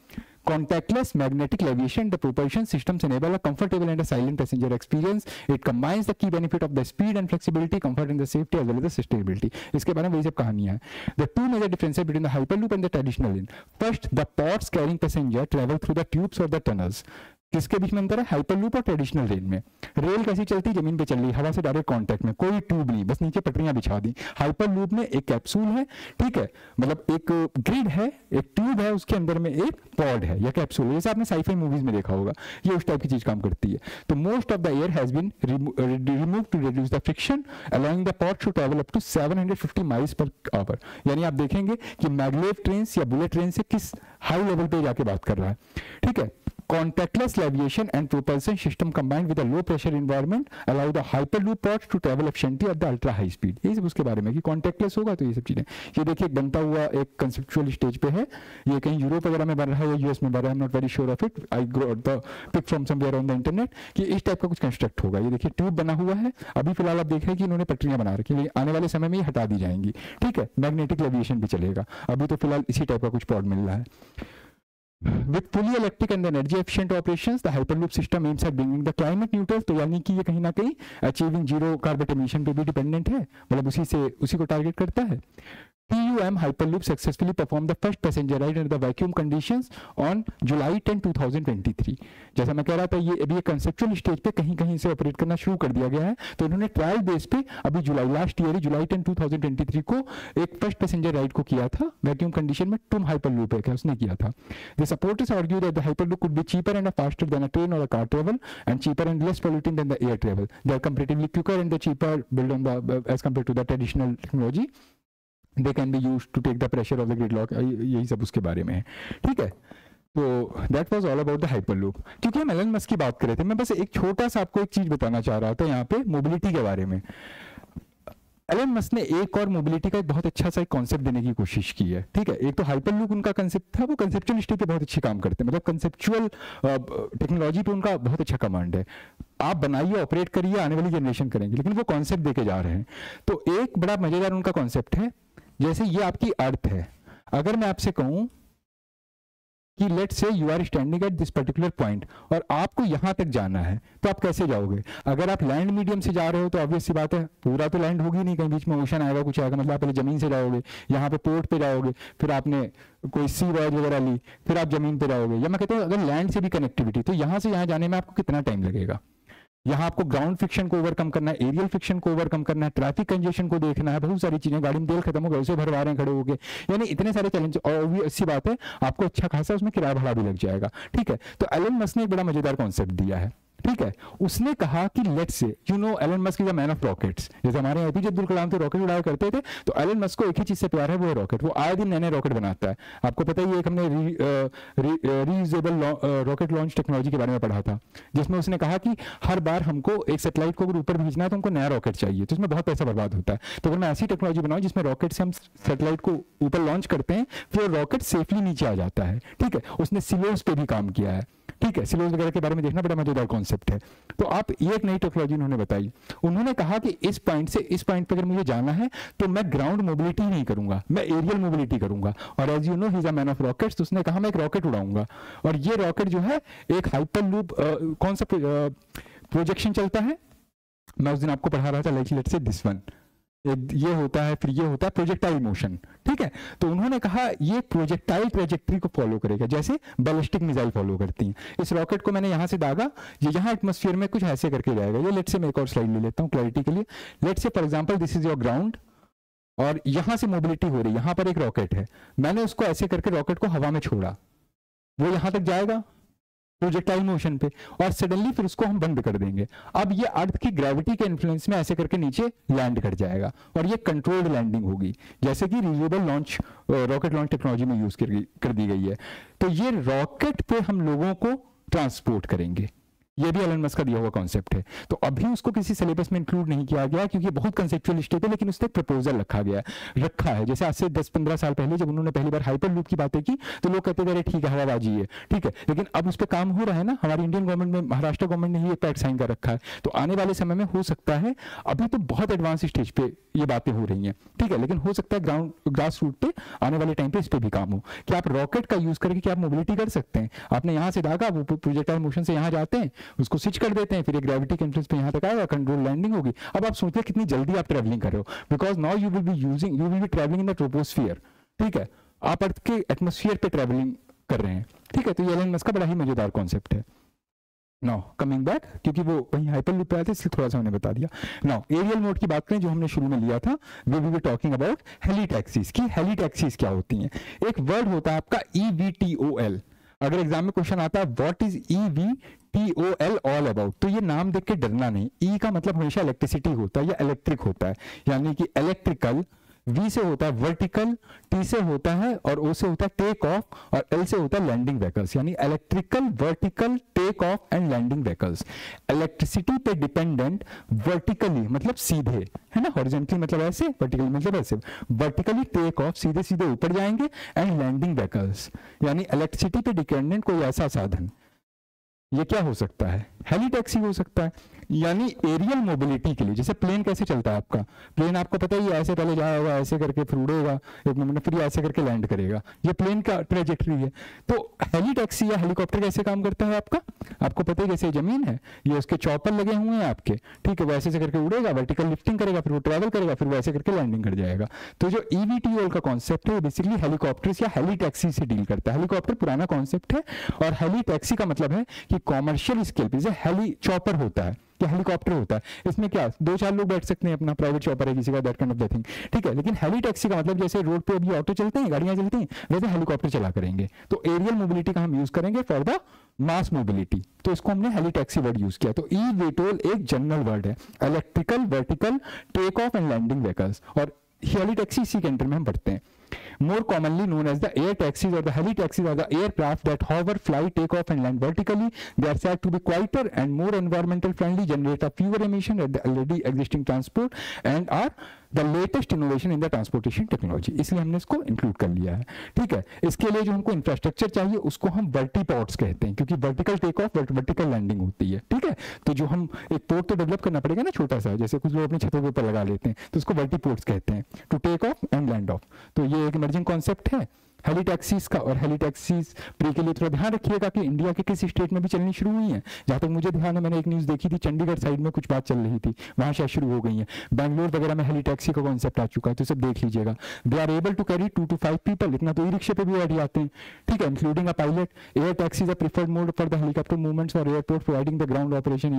Contactless magnetic levitation, the propulsion systems enable a comfortable and a silent passenger experience. It combines the key benefit of the speed and flexibility, comfort and the safety as well as the sustainability. इसके बारे में वही सब कहानियां हैं। The two major differences between the hyperloop and the traditional lane. First, the pods carrying passenger travel through the tubes or the tunnels. किसके बीच में अंतर है, हाइपरलूप और ट्रेडिशनल रेल में। रेल कैसी चलती है, जमीन पे चल रही, हवा से डायरेक्ट कांटेक्ट में, कोई ट्यूब नहीं, बस नीचे पटरियां बिछा दी। हाइपरलूप में एक कैप्सूल है, ठीक है, मतलब एक ग्रिड है, एक ट्यूब है, उसके अंदर में एक पॉड है या कैप्सूल है, जैसे आपने साइफाई मूवीज में देखा होगा, ये उस टाइप की चीज काम करती है। तो most of the air has been remove to reduce the friction, allowing the pod to travel up to 750 miles per hour. यानी आप देखेंगे कि मैग्लेव ट्रेन या बुलेट ट्रेन से किस हाई लेवल पे जाके बात कर रहा है, ठीक है। Contactless leviation and propulsion system combined with a low pressure environment allow the hyperloop pods to travel efficiently at the ultra high speed. यही सब उसके बारे में कि contactless होगा तो ये सब चीजें। ये देखिए बनता हुआ एक conceptual stage पे है, ये कहीं यूरोप वगैरह में बन रहा है या यूएस में बन रहा है, I'm not very sure of it. I got the pic from somewhere on the internet कि इस टाइप का कुछ कंस्ट्रक्ट होगा। ये देखिए ट्यूब बना हुआ है, अभी फिलहाल आप देख रहे हैं कि इन्होंने पटरियां बना रखी है, आने वाले समय में ये हटा दी जाएंगी, ठीक है। मैग्नेटिक लेविएशन भी चलेगा, अभी तो फिलहाल इसी टाइप का कुछ पॉड मिल रहा है। With fully electric and energy efficient operations, the hyperloop system aims at bringing the climate neutral, तो यानी कि ये कहीं ना कहीं achieving zero carbon emission पे भी डिपेंडेंट है, मतलब उसी को टारगेट करता है। TUM Hyperloop successfully performed the first passenger ride under the vacuum conditions on July 10, 2023. जैसा मैं कह रहा था, ये अभी एक कंसेप्चुअल स्टेज पे कहीं कहीं से ऑपरेट करना शुरू कर दिया गया है, तो इन्होंने ट्रायल बेस पे अभी लास्ट ईयर जुलाई 10, 2023 को एक फर्स्ट पैसेंजर राइड को किया था वैक्यूम कंडीशन में। TUM Hyperloop है उसने किया था। The supporters argue that the Hyperloop could be cheaper and faster than a train or a car travel, and cheaper and less polluting than the air travel. They are comparatively quicker and the cheaper built on the as compared to the traditional technology. They can be used to take the pressure of the gridlock. यही सब उसके बारे में है, ठीक है। तो that was all about the hyperloop। क्योंकि हम एलन मस्क की बात कर रहे थे, मैं बस एक छोटा सा आपको एक चीज बताना चाह रहा था यहाँ पे मोबिलिटी के बारे में। एलन मस्क ने एक और मोबिलिटी का एक बहुत अच्छा सा एक कॉन्सेप्ट देने की कोशिश की है, ठीक है। एक तो हाइपरलूप उनका कंसेप्ट था, वो कंसेप्चुअल स्टेज पे बहुत अच्छे काम करते हैं, मतलब कंसेप्चुअल टेक्नोलॉजी पे उनका बहुत अच्छा कमांड है। आप बनाइए, ऑपरेट करिए, आने वाली जनरेशन करेंगे, लेकिन वो कॉन्सेप्ट देके जा रहे हैं। तो एक बड़ा मजेदार उनका कॉन्सेप्ट है, जैसे ये आपकी अर्थ है, अगर मैं आपसे कहूं कि let's say you are standing at this particular point और आपको यहां तक जाना है, तो आप कैसे जाओगे? अगर आप लैंड मीडियम से जा रहे हो तो ऑब्वियस सी बात है, पूरा तो लैंड होगी नहीं, कहीं बीच में ओशन आएगा, कुछ आएगा, मतलब आप पहले जमीन से जाओगे, यहाँ पे पोर्ट पे जाओगे, फिर आपने कोई सी वॉयज वगैरह ली, फिर आप जमीन पे जाओगे। या मैं कहता हूँ अगर लैंड से भी कनेक्टिविटी, तो यहाँ से यहाँ जाने में आपको कितना टाइम लगेगा? यहाँ आपको ग्राउंड फ्रिक्शन को ओवरकम करना है, एरियल फ्रिक्शन को ओवरकम करना है, ट्रैफिक कंजेशन को देखना है, बहुत सारी चीजें, गाड़ी में तेल खत्म हो गया उसे भरवा रहे हैं खड़े होके, यानी इतने सारे चैलेंज। और अच्छी बात है आपको अच्छा खासा उसमें किराया भाड़ा भी लग जाएगा, ठीक है। तो एलन मस्क ने एक बड़ा मजेदार कॉन्सेप्ट दिया है, ठीक है। उसने कहा कि let's say Elon Musk is a man of rockets, जैसे हमारे एपीजे अब्दुल कलाम थे रॉकेट उड़ाया करते थे, तो एलन मस्क को एक ही चीज से प्यार है, वो है रॉकेट। वो आए दिन नए नए रॉकेट बनाता है। आपको पता ही, एक हमने रीयूजेबल रॉकेट लॉन्च टेक्नोलॉजी के बारे में पढ़ा था, जिसमें उसने कहा कि हर बार हमको एक सैटेलाइट को अगर ऊपर भेजना है तो हमको नया रॉकेट चाहिए, तो उसमें बहुत पैसा बर्बाद होता है। तो अगर मैं ऐसी टेक्नोलॉजी बनाऊं जिसमें रॉकेट से हम सैटेलाइट को ऊपर लॉन्च करते हैं, फिर रॉकेट सेफली नीचे आ जाता है, ठीक है। उसने सिलोस पे भी काम किया है, ठीक है, सिलोज वगैरह के बारे में देखना, बड़ा मजेदार कॉन्सेप्ट है। तो आप ये एक नई टेक्नोलॉजी उन्होंने बताई। उन्होंने कहा कि इस पॉइंट से इस पॉइंट पर अगर मुझे जाना है तो मैं ग्राउंड मोबिलिटी नहीं करूंगा, मैं एरियल मोबिलिटी करूंगा। और as you know he is a man of rockets, तो उसने कहा मैं एक रॉकेट उड़ाऊंगा, और ये रॉकेट जो है एक हाइपर लूप कौन सा प्रोजेक्शन चलता है, मैं उस दिन आपको पढ़ा रहा था, like let's say this one, ये होता है, फिर ये होता है प्रोजेक्टाइल मोशन, ठीक है। तो उन्होंने कहा ये प्रोजेक्टाइल ट्रेजेक्ट्री को फॉलो करेगा, जैसे बैलिस्टिक मिसाइल फॉलो करती हैं। इस रॉकेट को मैंने यहां से दागा, ये यहाँ एटमॉस्फेयर में कुछ ऐसे करके जाएगा। ये लेट्स से मैं एक और स्लाइड ले लेता हूँ क्लैरिटी के लिए। Let's say for example this is your ground, और यहां से मोबिलिटी हो रही है, यहां पर एक रॉकेट है, मैंने उसको ऐसे करके रॉकेट को हवा में छोड़ा, वो यहां तक जाएगा प्रोजेक्टाइल मोशन पे, और सडनली फिर उसको हम बंद कर देंगे। अब ये अर्थ की ग्रेविटी के इन्फ्लुएंस में ऐसे करके नीचे लैंड कर जाएगा, और ये कंट्रोल्ड लैंडिंग होगी, जैसे कि reusable launch rocket launch technology में यूज कर दी गई है। तो ये रॉकेट पे हम लोगों को ट्रांसपोर्ट करेंगे, ये भी एलन मस्क का दिया हुआ कॉन्सेप्ट है। तो अभी उसको किसी सिलेबस में इंक्लूड नहीं किया गया क्योंकि बहुत कंसेप्चुअलिस्टिक है, लेकिन उसने प्रपोजल रखा है। जैसे आज से 10-15 साल पहले जब उन्होंने पहली बार हाइपर लूप की बातें की तो लोग कहते थे ठीक है हवाबाजी है, ठीक है, लेकिन अब उस पर काम हो रहा है ना। हमारी इंडियन गवर्नमेंट में, महाराष्ट्र गवर्नमेंट ने ही एक पैक्ट साइन कर रखा है। तो आने वाले समय में हो सकता है, अभी तो बहुत एडवांस स्टेज पे ये बातें हो रही हैं, ठीक है, लेकिन हो सकता है ग्रास रूट पे आने वाले टाइम पे इस पे भी काम हो कि आप रॉकेट का यूज करके क्या आप मोबिलिटी कर सकते हैं। आपने यहाँ से दागा, वो प्रोजेक्टाइल मोशन से यहाँ जाते हैं, उसको स्विच कर देते हैं, फिर एक ग्रेविटी के इन्फ्लुएंस पे यहाँ तक आएगा, कंट्रोल लैंडिंग होगी। अब आप सोचिए कितनी जल्दी आप ट्रैवलिंग कर रहे हो, because now you will be travelling in the troposphere, ठीक है, आप अर्थ के एटमॉस्फेयर पे ट्रैवलिंग कर रहे हैं, ठीक है। तो ये एलन मस्क का बड़ा ही मजेदार कॉन्सेप्ट है। नाउ कमिंग बैक, क्योंकि वो वहीं हाइपर लूप पे आए थे इसलिए थोड़ा सा मैंने बता दिया। नाउ एरियल मोड की बात करें जो हमने शुरू में लिया था, we will be talking about helitaxis की। हेलीटैक्सीज क्या होती हैं? एक वर्ड होता है आपका EVTOL। अगर एग्जाम में क्वेश्चन आता है what is EVTOL all about, तो ये नाम देख के डरना नहीं। ई का मतलब हमेशा इलेक्ट्रिसिटी होता है या इलेक्ट्रिक होता है, यानी कि इलेक्ट्रिकल। V से होता है वर्टिकल, T से होता है और O से होता है टेक ऑफ, और L से होता है लैंडिंग व्हीकल्स, यानी electrical, vertical, take off and landing vehicles. Electricity पे डिपेंडेंट, वर्टिकली मतलब सीधे, है ना, हॉरिजॉन्टली मतलब ऐसे, वर्टिकली मतलब ऐसे, वर्टिकली टेक ऑफ सीधे सीधे ऊपर जाएंगे, एंड लैंडिंग व्हीकल्स यानी इलेक्ट्रिसिटी पे डिपेंडेंट कोई ऐसा साधन। ये क्या हो सकता है? हेलीटैक्सी हो सकता है, यानी एरियल मोबिलिटी के लिए। जैसे प्लेन कैसे चलता है आपका, प्लेन आपको पता ही है, ऐसे पहले जाएगा, ऐसे करके फिर उड़ेगा एक मोमेंट में, फिर ऐसे करके लैंड करेगा, ये प्लेन का ट्रेजेक्टरी है। तो हेलीटैक्सी या हेलीकॉप्टर कैसे काम करता है आपका, आपको पता है, जैसे जमीन है, ये उसके चॉपर लगे हुए हैं आपके, ठीक है, वो ऐसे करके उड़ेगा, वर्टिकल लिफ्टिंग करेगा, फिर वो ट्रैवल करेगा, फिर वो ऐसे करके लैंडिंग कर जाएगा। तो जो EVTOL का कॉन्सेप्ट है बेसिकली हेलीकॉप्टर्स या हेलीटैक्सी से डील करता है। हेलीकॉप्टर पुराना कॉन्सेप्ट है, और हेलीटैक्सी का मतलब है कि कॉमर्शियल स्केल पे हेली चॉपर होता है कि हेलीकॉप्टर होता है, इसमें क्या 2-4 लोग बैठ सकते हैं, अपना प्राइवेट चॉपर है किसी का, that kind of the thing, ठीक है। लेकिन हेलीटैक्सी का मतलब जैसे रोड पे अभी ऑटो चलते हैं, गाड़ियां चलती हैं, वैसे हेलीकॉप्टर चला करेंगे। तो एरियल मोबिलिटी का हम यूज करेंगे फॉर द मास मोबिलिटी, तो इसको हमने हेलीटैक्सी वर्ड यूज किया। तो EVTOL एक जनरल वर्ड है, electrical, vertical, take off and landing vehicles, और हेलीटैक्सी इसी के अंडर में हम पढ़ते हैं। More commonly known as the air taxis or the heli taxis are the aircraft that hover, fly, take off and land vertically. They are said to be quieter and more environmental friendly, generate a fewer emission at the already existing transport, and are the latest innovation in the transportation technology. इसलिए हमने इसको include कर लिया है, ठीक है। इसके लिए जो हमको इंफ्रास्ट्रक्चर चाहिए उसको हम वर्टीपोर्ट्स कहते हैं, क्योंकि vertical take off, vertical landing होती है, ठीक है। तो जो हम एक पोर्ट तो डेवलप करना पड़ेगा ना छोटा सा, जैसे कुछ लोग अपनी छतों के ऊपर लगा लेते हैं, तो उसको वर्टीपोर्ट्स कहते हैं, to take off and land off. तो ये एक इमर्जिंग कॉन्सेप्ट है हेलीटैक्सीज का। और हेलीटैक्सीज प्री के लिए थोड़ा ध्यान रखिएगा कि इंडिया के किसी स्टेट में भी चलनी शुरू हुई है। जहां तक मुझे ध्यान है, मैंने एक न्यूज देखी थी, चंडीगढ़ साइड में कुछ बात चल रही थी, वहां शायद शुरू हो गई है। बैंगलोर वगैरह में हेलीटैक्सी का कॉन्सेप्ट आ चुका है, तो सब देख लीजिएगा। They are able to carry 2 to 5 people, इतना तो ई रिक्शे पे भी बैठ जाते हैं, ठीक है, including a pilot. Air taxi is a preferred mode for the helicopter movements और airport providing the ground operation.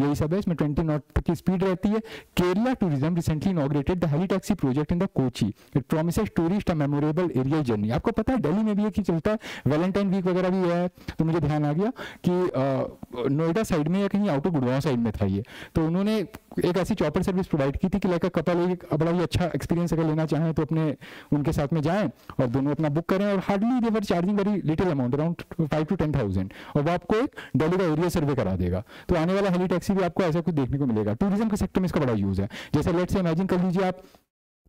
यही सब है, इसमें 20 नॉट तक की स्पीड रहती है। Kerala tourism recently inaugurated the heli taxi project in the Kochi. It promises tourist a memorable aerial journey. आपको पता है दिल्ली में भी एक ही चलता है, वैलेंटाइन वीक वगैरह भी है। तो मुझे ध्यान आ गया कि नोएडा साइड में या कहीं आउट ऑफ गुड़गांव साइड में था ये, तो उन्होंने एक ऐसी चॉपर सर्विस प्रोवाइड की थी कि लाइक कपल एक बड़ा ही अच्छा एक्सपीरियंस अगर लेना चाहें तो अपने उनके साथ में जाएं और दोनों अपना बुक करें, और hardly they were charging very little amount, around 5 to 10,000, और वो आपको एक दिल्ली का एरिया सर्वे करा देगा। तो आने वाला हेली टैक्सी भी आपको ऐसा कुछ देखने को मिलेगा। टूरिज्म के सेक्टर में इसका बड़ा यूज है। जैसे लेट्स से इमेजिन कर लीजिए आप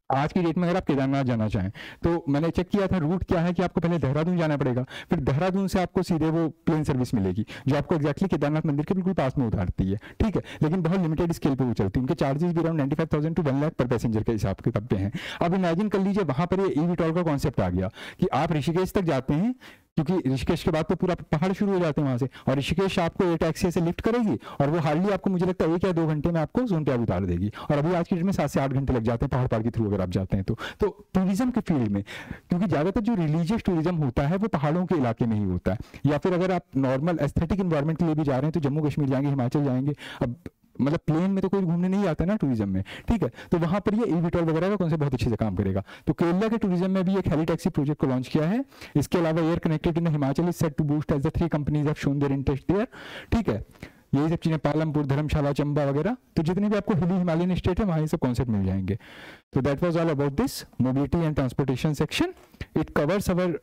आज की डेट में अगर आप केदारनाथ जाना चाहें तो मैंने चेक किया था रूट क्या है कि आपको पहले देहरादून जाना पड़ेगा, फिर देहरादून से आपको सीधे वो प्लेन सर्विस मिलेगी जो आपको एक्जैक्टली केदारनाथ मंदिर के बिल्कुल पास में उतारती है, ठीक है, लेकिन बहुत लिमिटेड स्केल पे वो चलती है। उनके चार्जेस भी अराउंड 95,000 टू 1 लाख पर पैसेंजर के हिसाब किताब पे हैं। अब इमेजिन कर लीजिए वहां पर ये ईवीटॉल का कॉन्सेप्ट आ गया कि आप ऋषिकेश तक जाते हैं, क्योंकि ऋषिकेश के बाद तो पूरा पहाड़ शुरू हो जाते हैं वहां से, और ऋषिकेश आपको एयर टैक्सी से लिफ्ट करेगी और वो हार्डली आपको मुझे लगता है 1 या 2 घंटे में आपको सोनप्रयाग उतार देगी। और अभी आज की डेट में 7 से 8 घंटे लग जाते हैं पहाड़ पार के थ्रू अगर आप जाते हैं तो टूरिज्म के फील्ड में, क्योंकि ज्यादातर जो रिलीजियस टूरिज्म होता है वो पहाड़ों के इलाके में ही होता है, या फिर अगर आप नॉर्मल एस्थेटिक इन्वायरमेंट के लिए भी जा रहे हैं तो जम्मू कश्मीर जाएंगे, हिमाचल जाएंगे। अब मतलब प्लेन में तो कोई घूमने नहीं आता ना टूरिज्म में, ठीक है, तो वहां पर ये ईवीटॉल वगैरह का कॉन्सेप्ट बहुत अच्छे से काम करेगा। तो केरला के टूरिज्म में भी एक हेली टैक्सी प्रोजेक्ट को लॉन्च किया है। इसके अलावा air connected in Himachal is set to boost as the 3 companies have shown their interest there, ठीक है, यही सब चीजें, पालमपुर, धर्मशाला, चंबा वगैरह, तो जितने भी आपको हिली हिमालयन स्टेट है वहां ये सब कॉन्सेप्ट मिल जाएंगे। तो that was all about this mobility and transportation section. It covers our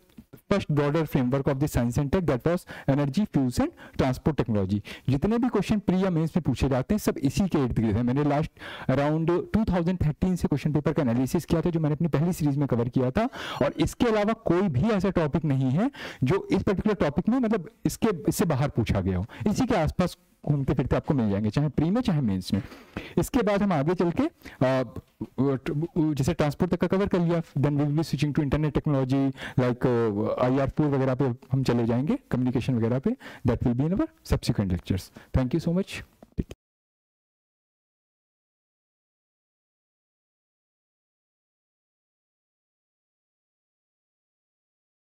first broader framework of the science and tech, that was energy, fusion, transport technology. जितने भी क्वेश्चन प्री या मेंस में पूछे जाते हैं सब इसी के इर्द गिर्द है। मैंने लास्ट अराउंड 2013 से क्वेश्चन पेपर का एनालिसिस किया था जो मैंने अपनी पहली सीरीज में कवर किया था, और इसके अलावा कोई भी ऐसा टॉपिक नहीं है जो इस पर्टिकुलर टॉपिक में मतलब इससे बाहर पूछा गया हो। इसी के आसपास घूमते फिरते आपको मिल जाएंगे, चाहे प्री में चाहे मेंस में। इसके बाद हम आगे चल के जैसे ट्रांसपोर्ट तक का कवर कर लिया, then we will be switching to internet technology like IR4 वगैरह पे हम चले जाएंगे, कम्युनिकेशन वगैरह पे। That will be in our subsequent lectures. Thank you so much.